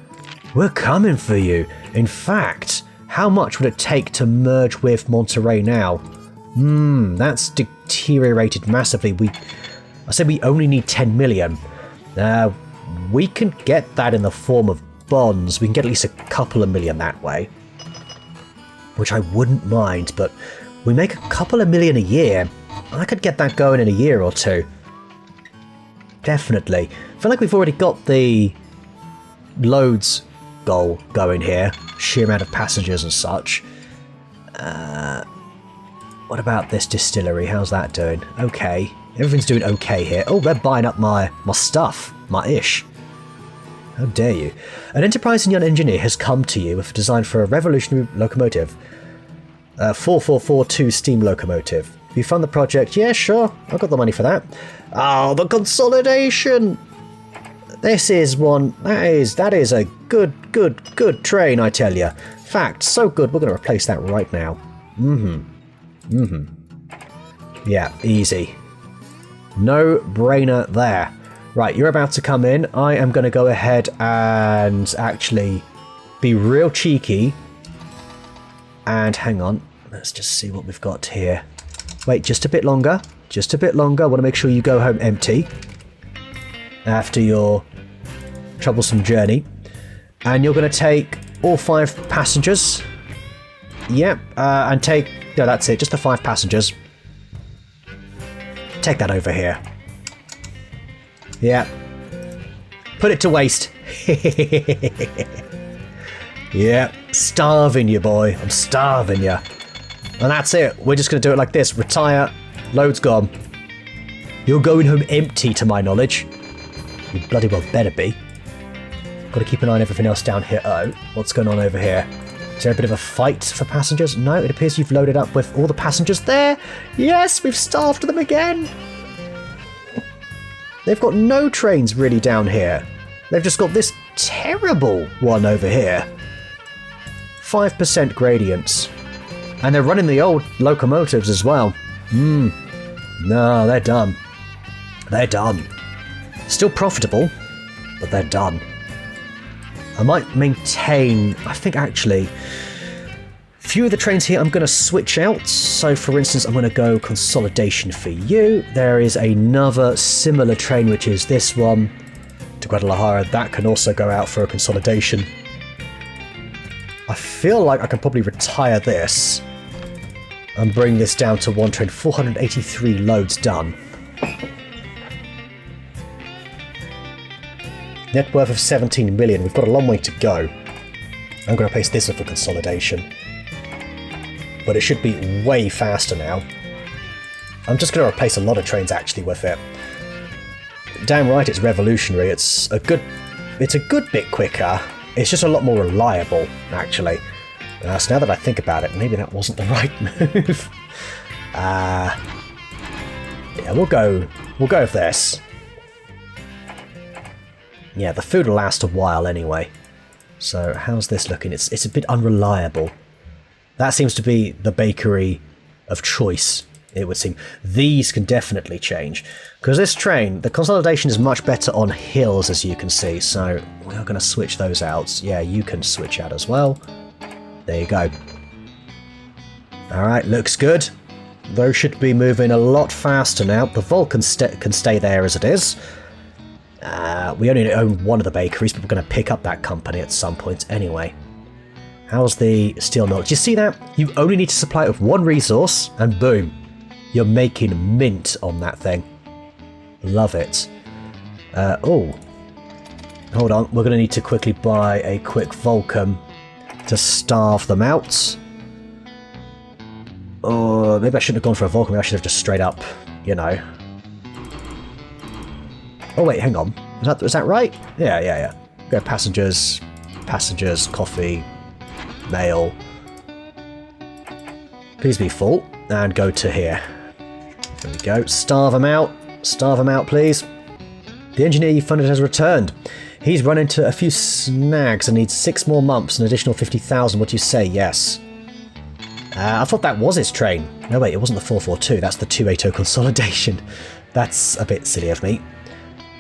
We're coming for you. In fact, how much would it take to merge with Monterey now? That's deteriorated massively. I said we only need 10 million. We can get that in the form of bonds. We can get at least a couple of million that way. Which I wouldn't mind, but we make a couple of million a year. I could get that going in a year or 2. Definitely. I feel like we've already got the loads goal going here. Sheer amount of passengers and such. What about this distillery? How's that doing? Okay. Everything's doing okay here. Oh, they're buying up my stuff. My ish. How dare you. An enterprising young engineer has come to you with a design for a revolutionary locomotive. 4442 steam locomotive. Have you fund the project? Yeah, sure. I've got the money for that. Oh, the consolidation! This is one... That is a good train, I tell you. Fact, so good, we're going to replace that right now. Yeah, easy. No brainer there. Right, you're about to come in. I am going to go ahead and actually be real cheeky. And hang on. Let's just see what we've got here. Wait, just a bit longer. Just a bit longer. I want to make sure you go home empty after your troublesome journey. And you're going to take all 5 passengers. Yep. And take... No, that's it. Just the 5 passengers. Take that over here. Yep. Put it to waste. Yep. Starving you, boy. I'm starving you. And that's it. We're just going to do it like this. Retire. Load's gone. You're going home empty, to my knowledge. You bloody well better be. Got to keep an eye on everything else down here. Oh, what's going on over here? Is there a bit of a fight for passengers? No, it appears you've loaded up with all the passengers there. Yes, we've starved them again. They've got no trains really down here. They've just got this terrible one over here. 5% gradients. And they're running the old locomotives as well. No, they're done. They're done. Still profitable, but they're done. I might maintain... I think actually... few of the trains here I'm going to switch out. So for instance, I'm going to go consolidation for you. There is another similar train, which is this one to Guadalajara. That can also go out for a consolidation. I feel like I can probably retire this and bring this down to one train. 483 loads done. Net worth of 17 million. We've got a long way to go. I'm going to place this for consolidation. But it should be way faster now. I'm just going to replace a lot of trains actually with it. Damn right it's revolutionary. It's a good bit quicker. It's just a lot more reliable, actually. So now that I think about it, maybe that wasn't the right move. Yeah, we'll go with this. Yeah, the food will last a while anyway. So how's this looking? It's a bit unreliable. That seems to be the bakery of choice, it would seem. These can definitely change. Because this train, the consolidation is much better on hills, as you can see. So we are going to switch those out. Yeah, you can switch out as well. There you go. Alright, looks good. Those should be moving a lot faster now. The Vulcan can stay there as it is. We only own one of the bakeries, but we're going to pick up that company at some point anyway. How's the steel mill? Do you see that? You only need to supply it with one resource, and boom. You're making mint on that thing. Love it. Oh. Hold on, we're going to need to quickly buy a quick Vulcan to starve them out. Or maybe I shouldn't have gone for a Vulcan, maybe I should have just straight up, you know. Oh wait, hang on. Was that right? Yeah. Go passengers, coffee, mail. Please be full, and go to here. There we go. Starve them out, please. The engineer you funded has returned. He's run into a few snags and needs 6 more months, an additional 50,000. What do you say? Yes. I thought that was his train. No, wait, it wasn't the 442. That's the 280 consolidation. That's a bit silly of me.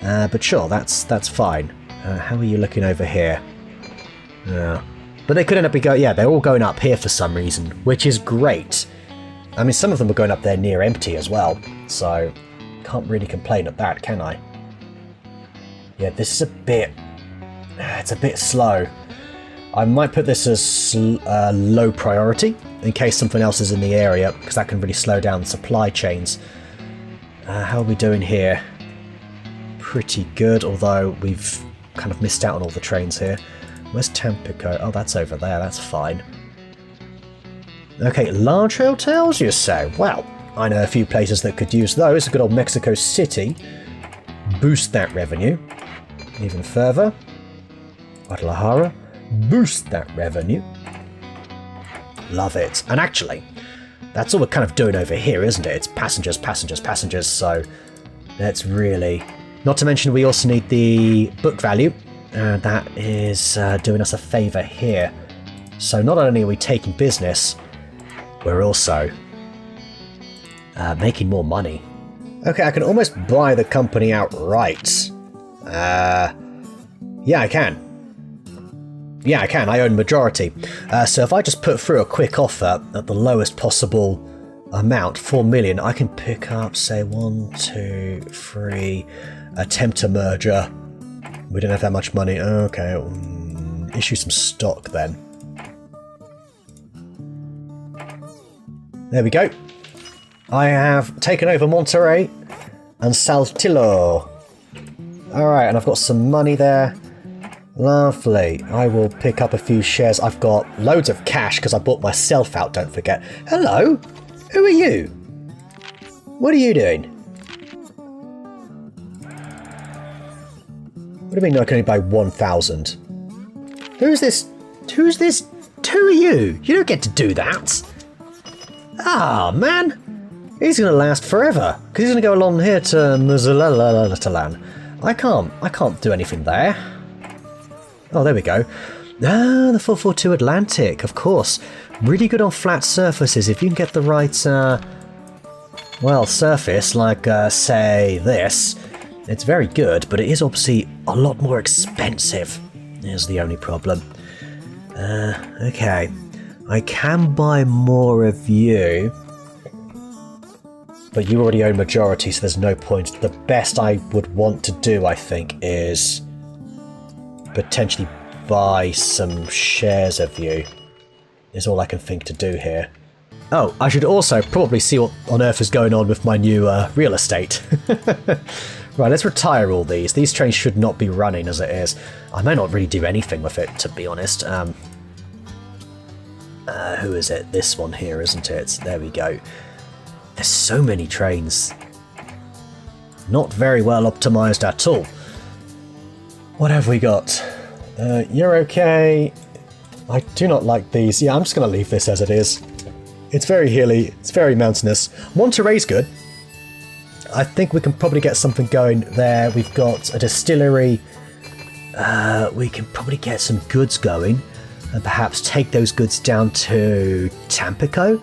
But sure, that's fine. How are you looking over here? Yeah. But they could end up they're all going up here for some reason, which is great. I mean, some of them are going up there near empty as well, so can't really complain at that, can I? Yeah, this is it's a bit slow. I might put this as low priority in case something else is in the area, because that can really slow down the supply chains. How are we doing here? Pretty good, although we've kind of missed out on all the trains here. Where's Tampico? Oh, that's over there, that's fine. Okay, large hotels, you say? Well, I know a few places that could use those. Good old Mexico City. Boost that revenue even further. Guadalajara. Boost that revenue. Love it. And actually, that's all we're kind of doing over here, isn't it? It's passengers, so let's really... Not to mention we also need the book value. That is doing us a favour here. So not only are we taking business, we're also making more money. Okay, I can almost buy the company outright. Yeah, I can. Yeah, I can. I own majority. So if I just put through a quick offer at the lowest possible amount, 4 million, I can pick up, say, 1, 2, 3, attempt a merger. We don't have that much money. Okay, issue some stock then. There we go. I have taken over Monterrey and Saltillo. Alright, and I've got some money there. Lovely. I will pick up a few shares. I've got loads of cash because I bought myself out, don't forget. Hello? Who are you? What are you doing? What do you mean I can only buy 1,000? Who's this? Who's this? Who are you? You don't get to do that. Ah, man. He's going to last forever. Because he's going to go along here to Mazalatalan. I can't do anything there. Oh, there we go. Ah, the 442 Atlantic, of course. Really good on flat surfaces. If you can get the right, surface, like, say, this, it's very good, but it is obviously a lot more expensive. Here's the only problem. Okay. I can buy more of you. But you already own majority, so there's no point. The best I would want to do, I think, is potentially buy some shares of you. Is all I can think to do here. Oh, I should also probably see what on earth is going on with my new real estate. Right, let's retire all these. These trains should not be running as it is. I may not really do anything with it, to be honest. Who is it? This one here, isn't it? There we go. There's so many trains. Not very well optimized at all. What have we got? You're okay. I do not like these. Yeah, I'm just going to leave this as it is. It's very hilly. It's very mountainous. Monterey's good. I think we can probably get something going there. We've got a distillery. We can probably get some goods going and perhaps take those goods down to Tampico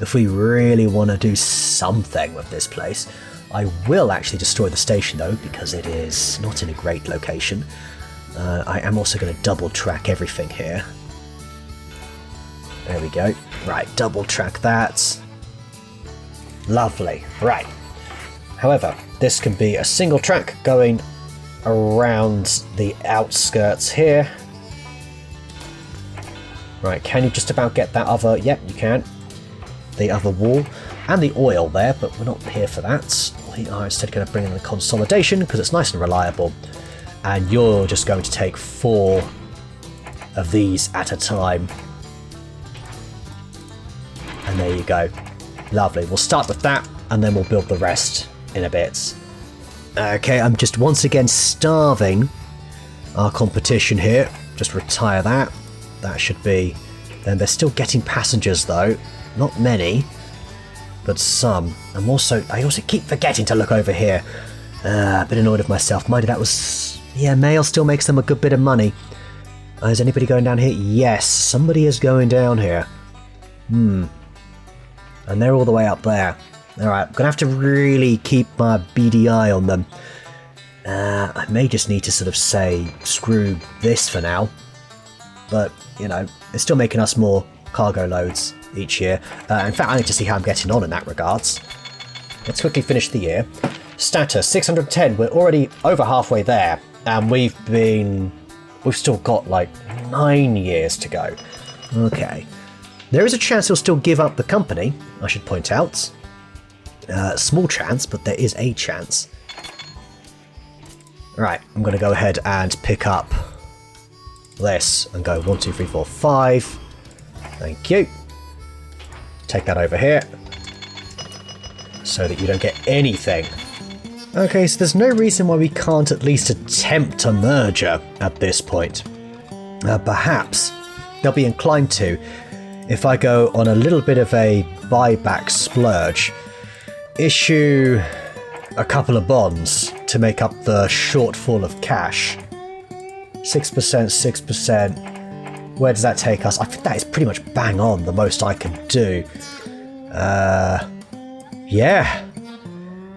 if we really want to do something with this place. I will actually destroy the station though because it is not in a great location. I am also going to double track everything here. There we go. Right, double track that. Lovely. Right. However, this can be a single track going around the outskirts here. Right, can you just about get that other... Yep, you can. The other wall and the oil there, but we're not here for that. We are instead going to bring in the consolidation because it's nice and reliable. And you're just going to take 4 of these at a time. And there you go. Lovely. We'll start with that and then we'll build the rest in a bit. Okay, I'm just once again starving our competition here. Just retire that. That should be... Then they're still getting passengers though. Not many, but some. I also keep forgetting to look over here. A bit annoyed with myself. Mind you, that was... Yeah, mail still makes them a good bit of money. Is anybody going down here? Yes, somebody is going down here. And they're all the way up there. Alright, I'm going to have to really keep my beady eye on them. I may just need to sort of say, screw this for now. But, you know, it's still making us more cargo loads each year. In fact, I need to see how I'm getting on in that regards. Let's quickly finish the year. Status, 610. We're already over halfway there. And we've still got like 9 years to go. Okay. There is a chance he'll still give up the company, I should point out. Small chance, but there is a chance. Right, I'm going to go ahead and pick up this and go 1, 2, 3, 4, 5. Thank you. Take that over here so that you don't get anything. Okay, so there's no reason why we can't at least attempt a merger at this point. Perhaps they'll be inclined to if I go on a little bit of a buyback splurge, issue a couple of bonds to make up the shortfall of cash. 6%, 6%. Where does that take us? I think that is pretty much bang on the most I can do. Yeah.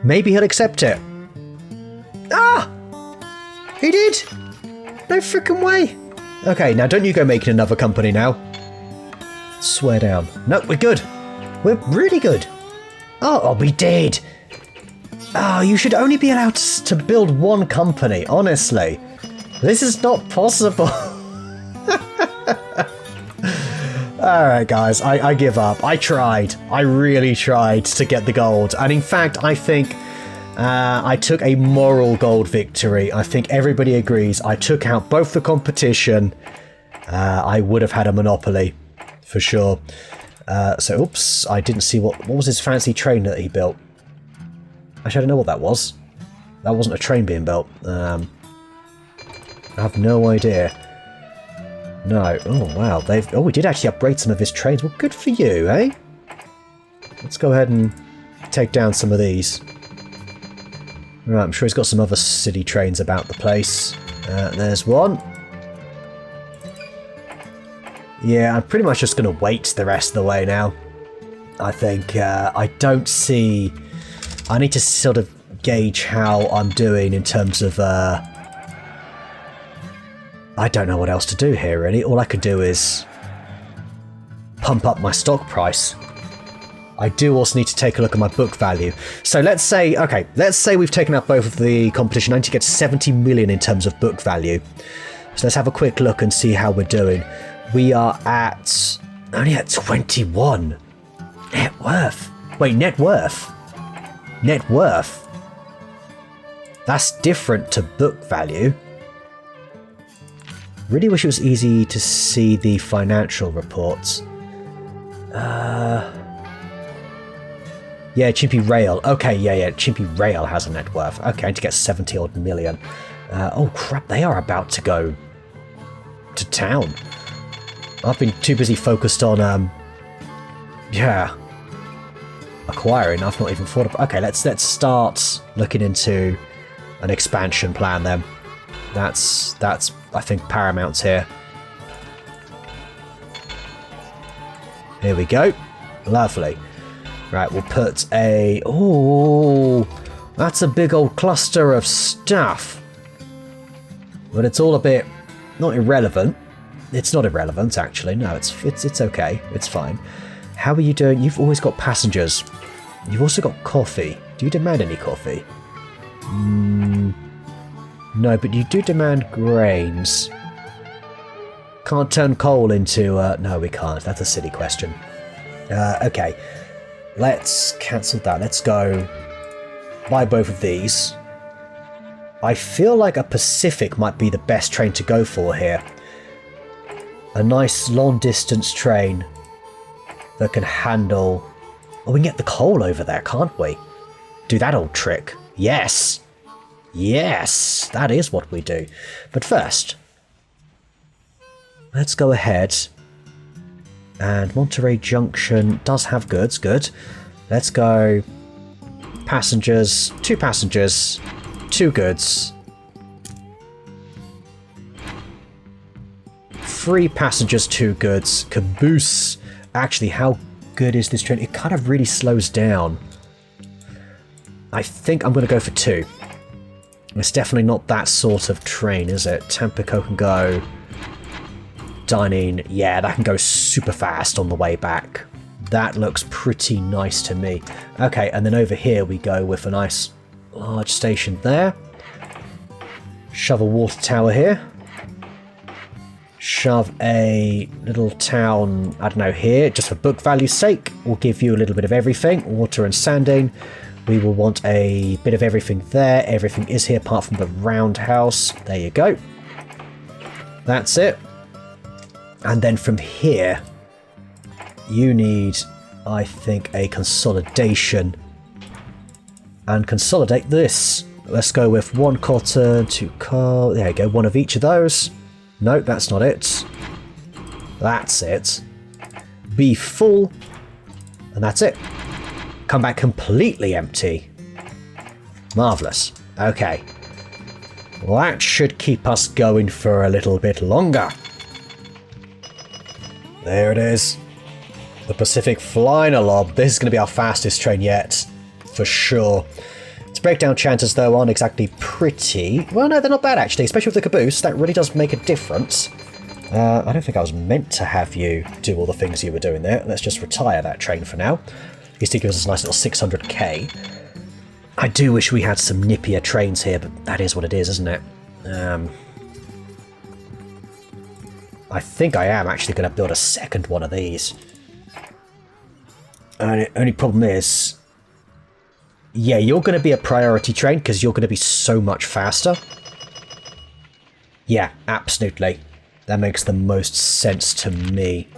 Maybe he'll accept it. Ah! He did! No frickin' way! Okay, now don't you go making another company now. Swear down. No, we're good. We're really good. Oh, we did! Oh, you should only be allowed to build one company, honestly. This is not possible. Alright guys, I give up. I tried. I really tried to get the gold. And in fact, I think I took a moral gold victory. I think everybody agrees. I took out both the competition. I would have had a monopoly, for sure. So, oops, I didn't see what was his fancy train that he built. Actually, I don't know what that was. That wasn't a train being built. I have no idea. No. Oh, wow. We did actually upgrade some of his trains. Well, good for you, eh? Let's go ahead and take down some of these. Right, I'm sure he's got some other city trains about the place. There's one. Yeah, I'm pretty much just going to wait the rest of the way now. I think I don't see... I need to sort of gauge how I'm doing in terms of... I don't know what else to do here, really. All I could do is pump up my stock price. I do also need to take a look at my book value. So let's say, okay, let's say we've taken out both of the competition. I need to get 70 million in terms of book value. So let's have a quick look and see how we're doing. We are only at 21. Net worth. Wait, net worth. Net worth. That's different to book value. Really wish it was easy to see the financial reports. Yeah, Chimpy Rail. Okay, yeah, Chimpy Rail has a net worth. Okay, I need to get 70 odd million. Oh crap, they are about to go to town. I've been too busy focused on, yeah, acquiring. I've not even thought of. Okay, let's start looking into an expansion plan then. That's I think paramount here. Here we go. Lovely. Right, we'll put a... Oh, that's a big old cluster of stuff. But it's all a bit... not irrelevant. It's not irrelevant, actually. No, it's okay. It's fine. How are you doing? You've always got passengers. You've also got coffee. Do you demand any coffee? No, but you do demand grains. Can't turn coal into... no, we can't. That's a silly question. Okay. Let's cancel that. Let's go buy both of these. I feel like a Pacific might be the best train to go for here. A nice long-distance train that can handle... Oh, we can get the coal over there, can't we? Do that old trick. Yes! Yes! That is what we do. But first, let's go ahead... And Monterey Junction does have goods, good. Let's go passengers, 2 passengers, 2 goods. 3 passengers, 2 goods. Caboose. Actually, how good is this train? It kind of really slows down. I think I'm going to go for 2. It's definitely not that sort of train, is it? Tampico can go... Dining, yeah, that can go super fast on the way back. That looks pretty nice to me. Okay, and then over here we go with a nice large station there. Shove a water tower here. Shove a little town, I don't know, here, just for book value's sake. We'll give you a little bit of everything, water and sanding. We will want a bit of everything there. Everything is here apart from the roundhouse. There you go. That's it. And then from here, you need, I think, a consolidation. And consolidate this. Let's go with 1 cotton, 2 coal. There you go, 1 of each of those. No, that's not it. That's it. Be full. And that's it. Come back completely empty. Marvellous. Okay. Well, that should keep us going for a little bit longer. There it is. The Pacific flying along. This is going to be our fastest train yet. For sure. Its breakdown chances, though, aren't exactly pretty. Well, no, they're not bad, actually. Especially with the caboose. That really does make a difference. I don't think I was meant to have you do all the things you were doing there. Let's just retire that train for now. At least it gives us a nice little 600k. I do wish we had some nippier trains here, but that is what it is, isn't it? I think I am actually going to build a second one of these. And the only problem is... Yeah, you're going to be a priority train because you're going to be so much faster. Yeah, absolutely. That makes the most sense to me.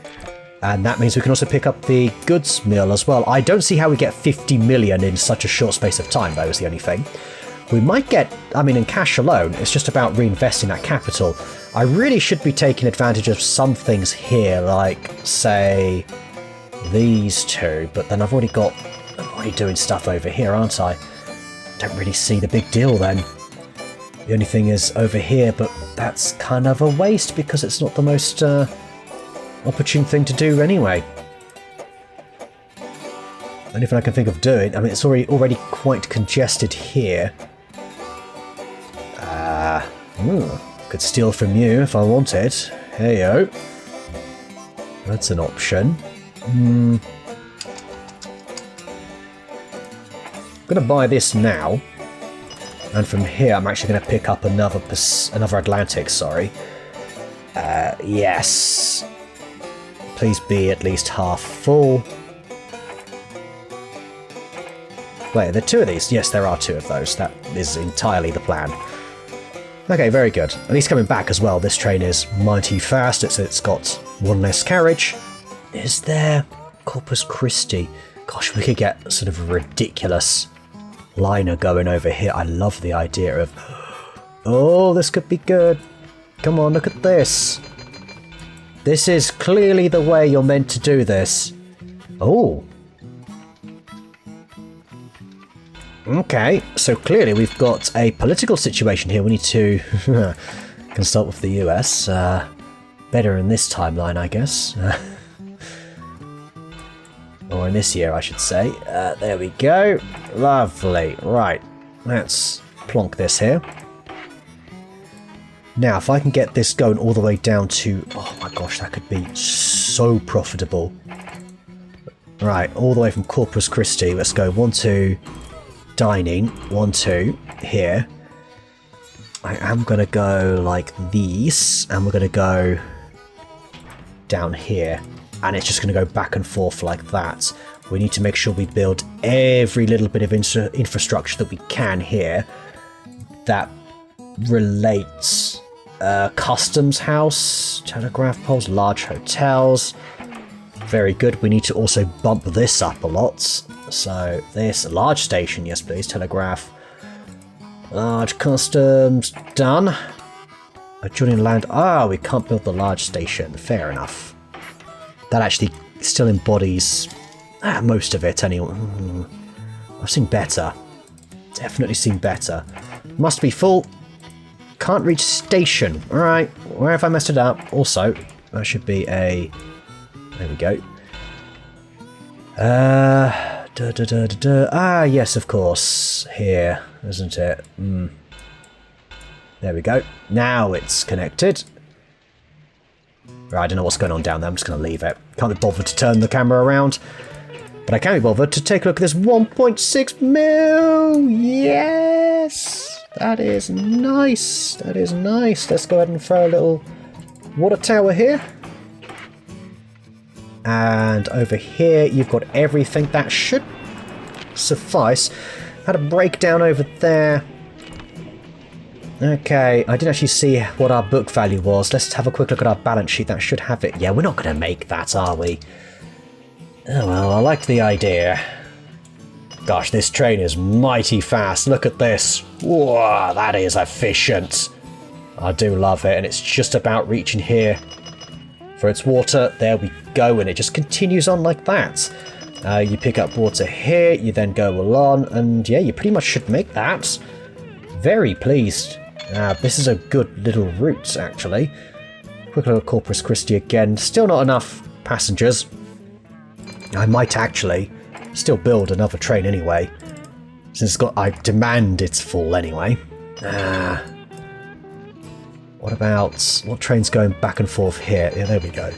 And that means we can also pick up the goods mill as well. I don't see how we get 50 million in such a short space of time, though, is the only thing. We might get, I mean, in cash alone, it's just about reinvesting that capital. I really should be taking advantage of some things here, like, say, these 2. But then I'm already doing stuff over here, aren't I? Don't really see the big deal then. The only thing is over here, but that's kind of a waste because it's not the most opportune thing to do anyway. Only thing I can think of doing, I mean, it's already quite congested here. Could steal from you if I wanted. Here you go. That's an option. I'm going to buy this now. And from here, I'm actually going to pick up another Atlantic, sorry. Yes. Please be at least half full. Wait, are there two of these? Yes, there are two of those. That is entirely the plan. Okay, very good. And he's coming back as well. This train is mighty fast. It's got one less carriage. Is there Corpus Christi? Gosh, we could get sort of a ridiculous liner going over here. I love the idea of... Oh, this could be good. Come on, look at this. This is clearly the way you're meant to do this. Oh. Okay, so clearly we've got a political situation here. We need to consult with the US. Better in this timeline, I guess. Or in this year, I should say. There we go. Lovely. Right, let's plonk this here. Now, if I can get this going all the way down to... Oh my gosh, that could be so profitable. Right, all the way from Corpus Christi. Let's go 1, 2... Dining, 1, 2, here. I am going to go like these, and we're going to go down here. And it's just going to go back and forth like that. We need to make sure we build every little bit of infrastructure that we can here that relates. Customs house, telegraph poles, large hotels. Very good. We need to also bump this up a lot. So this large station, yes please, telegraph. Large customs, done. Adjoining land, we can't build the large station, fair enough. That actually still embodies most of it anyway. I've seen better. Definitely seen better. Must be full. Can't reach station. Alright, where have I messed it up? Also, that should be a... There we go. Yes, of course. Here, isn't it? There we go. Now it's connected. Right, I don't know what's going on down there. I'm just going to leave it. Can't be bothered to turn the camera around. But I can be bothered to take a look at this 1.6 mil! Yes! That is nice. That is nice. Let's go ahead and throw a little water tower here. And over here, you've got everything. That should suffice. Had a breakdown over there. Okay, I didn't actually see what our book value was. Let's have a quick look at our balance sheet. That should have it. Yeah, we're not going to make that, are we? Oh, well, I like the idea. Gosh, this train is mighty fast. Look at this. Whoa, that is efficient. I do love it, and it's just about reaching here for its water. There we go, and it just continues on like that. You pick up water here, you then go along, and yeah, you pretty much should make that. Very pleased. This is a good little route, actually. Quick look at Corpus Christi again. Still not enough passengers. I might actually still build another train anyway, since I demand it's full anyway. What train's going back and forth here? Yeah, there we go.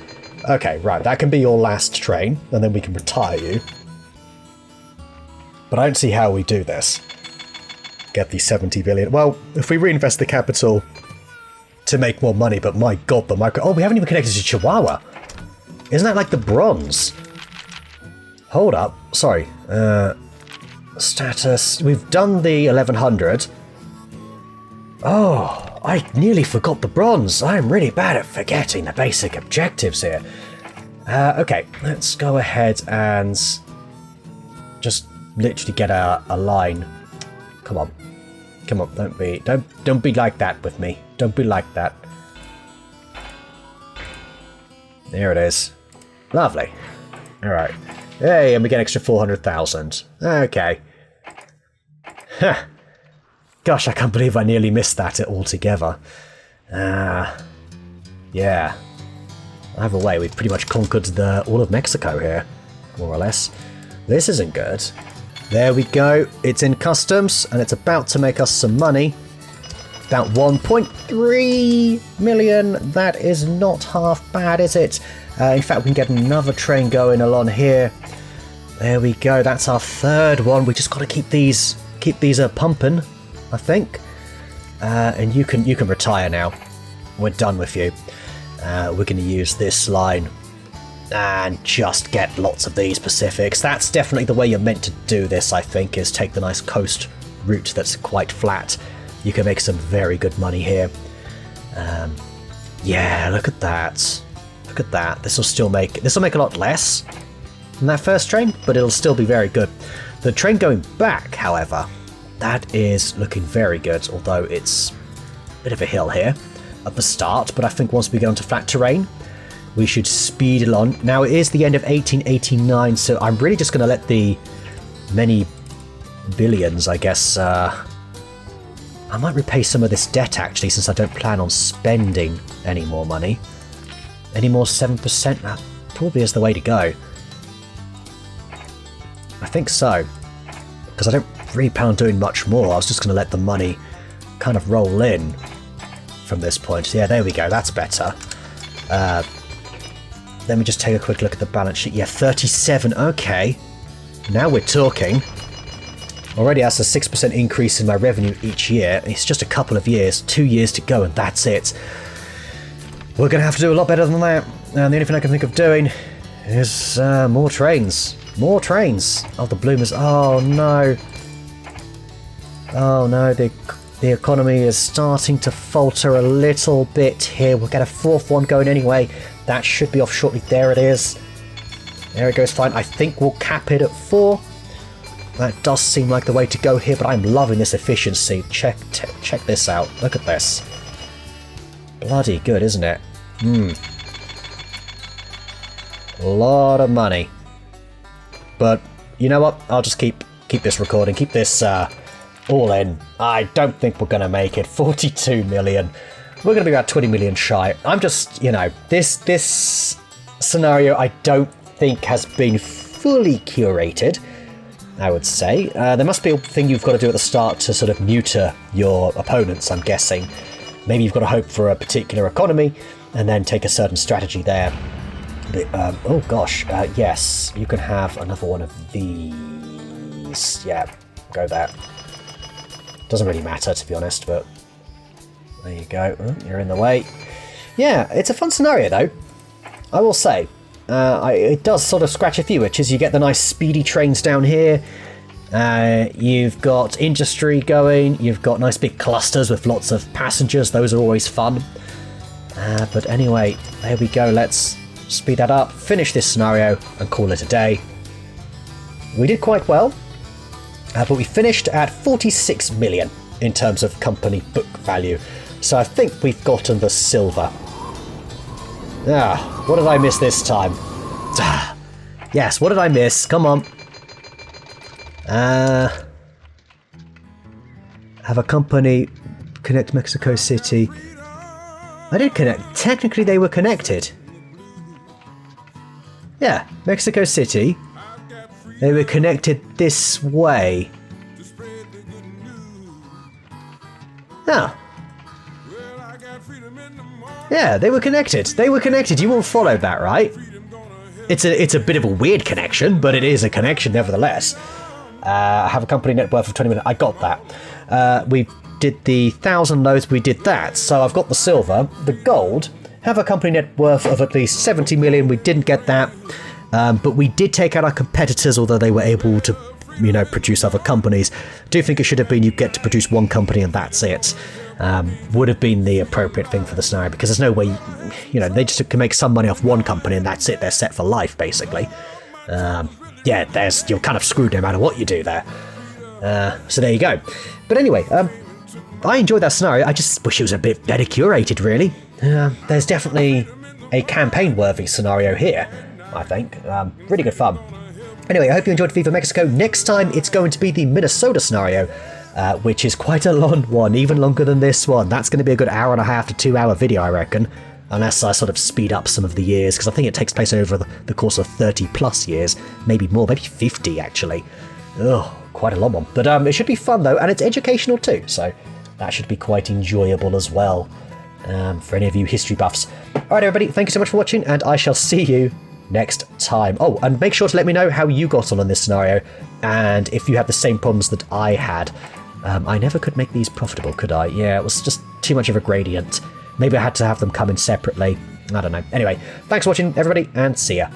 Okay, right, that can be your last train, and then we can retire you. But I don't see how we do this. Get the 70 billion. Well, if we reinvest the capital to make more money, but my god, the micro... Oh, we haven't even connected to Chihuahua. Isn't that like the bronze? Hold up. Sorry. Status. We've done the 1100. Oh, I nearly forgot the bronze. I'm really bad at forgetting the basic objectives here. Okay, let's go ahead and just literally get a line. Come on. Come on, don't be like that with me. Don't be like that. There it is. Lovely. Alright. Hey, and we get extra 400,000. Okay. Huh. Gosh, I can't believe I nearly missed that altogether. Yeah. Either way, we've pretty much conquered all of Mexico here, more or less. This isn't good. There we go. It's in customs, and it's about to make us some money. About 1.3 million. That is not half bad, is it? In fact, we can get another train going along here. There we go. That's our third one. We just got to keep these pumping, I think. And you can retire now. We're done with you. We're going to use this line and just get lots of these Pacifics. That's definitely the way you're meant to do this, I think, is take the nice coast route that's quite flat. You can make some very good money here. Yeah, look at that. Look at that. This will make a lot less than that first train, but it'll still be very good. The train going back, however, that is looking very good, although it's a bit of a hill here at the start, but I think once we get onto flat terrain, we should speed along. Now, it is the end of 1889, so I'm really just going to let the many billions, I guess, I might repay some of this debt, actually, since I don't plan on spending any more money. Any more 7%? That probably is the way to go. I think so, because I don't really plan on doing much more. I was just going to let the money kind of roll in from this point. Yeah, there we go. That's better. Let me just take a quick look at the balance sheet. Yeah, 37. Okay. Now we're talking. Already that's a 6% increase in my revenue each year. It's just a couple of years. 2 years to go, and that's it. We're going to have to do a lot better than that. And the only thing I can think of doing is more trains. More trains. Oh, the bloomers. Oh, no. Oh, no. The economy is starting to falter a little bit here. We'll get a fourth one going anyway. That should be off shortly. There it is. There it goes fine. I think we'll cap it at 4. That does seem like the way to go here, but I'm loving this efficiency. Check this out. Look at this. Bloody good, isn't it? A lot of money. But you know what? I'll just keep this recording. Keep this all in. I don't think we're going to make it. 42 million. We're going to be about 20 million shy. I'm just, you know, this scenario I don't think has been fully curated, I would say. There must be a thing you've got to do at the start to sort of neuter your opponents, I'm guessing. Maybe you've got to hope for a particular economy and then take a certain strategy there. But, oh gosh, yes, you can have another one of these. Yeah, go there. Doesn't really matter, to be honest, but there you go. Oh, you're in the way. Yeah, it's a fun scenario, though. I will say. It does sort of scratch a few itches. You get the nice speedy trains down here. You've got industry going. You've got nice big clusters with lots of passengers. Those are always fun. But anyway, there we go. Let's speed that up, finish this scenario, and call it a day. We did quite well. But we finished at 46 million in terms of company book value. So I think we've gotten the silver. What did I miss this time? Yes, what did I miss? Come on. Have a company connect Mexico City. I did connect. Technically they were connected. Yeah, Mexico City. They were connected this way. Oh. Yeah, they were connected. They were connected. You all followed that, right? It's a bit of a weird connection, but it is a connection nevertheless. Have a company net worth of 20 million. I got that. We did the 1,000 loads. We did that. So I've got the silver. The gold. Have a company net worth of at least 70 million. We didn't get that. But we did take out our competitors, although they were able to, you know, produce other companies. I do think it should have been you get to produce one company and that's it. Would have been the appropriate thing for the scenario, because there's no way, you know, they just can make some money off one company and that's it. They're set for life, basically. Yeah, you're kind of screwed no matter what you do there. So there you go. But anyway, I enjoyed that scenario. I just wish it was a bit better curated, really. There's definitely a campaign-worthy scenario here, I think. Really good fun. Anyway, I hope you enjoyed Viva Mexico. Next time, it's going to be the Minnesota scenario, which is quite a long one, even longer than this one. That's going to be a good 1.5 to 2 hour video, I reckon, unless I sort of speed up some of the years, because I think it takes place over the course of 30 plus years, maybe more, maybe 50 actually. Ugh, quite a long one. But it should be fun though, and it's educational too, so that should be quite enjoyable as well, for any of you history buffs. Alright everybody, thank you so much for watching, and I shall see you next time. Oh, and make sure to let me know how you got on this scenario, and if you have the same problems that I had. I never could make these profitable, could I? Yeah, it was just too much of a gradient. Maybe I had to have them come in separately. I don't know. Anyway, thanks for watching, everybody, and see ya.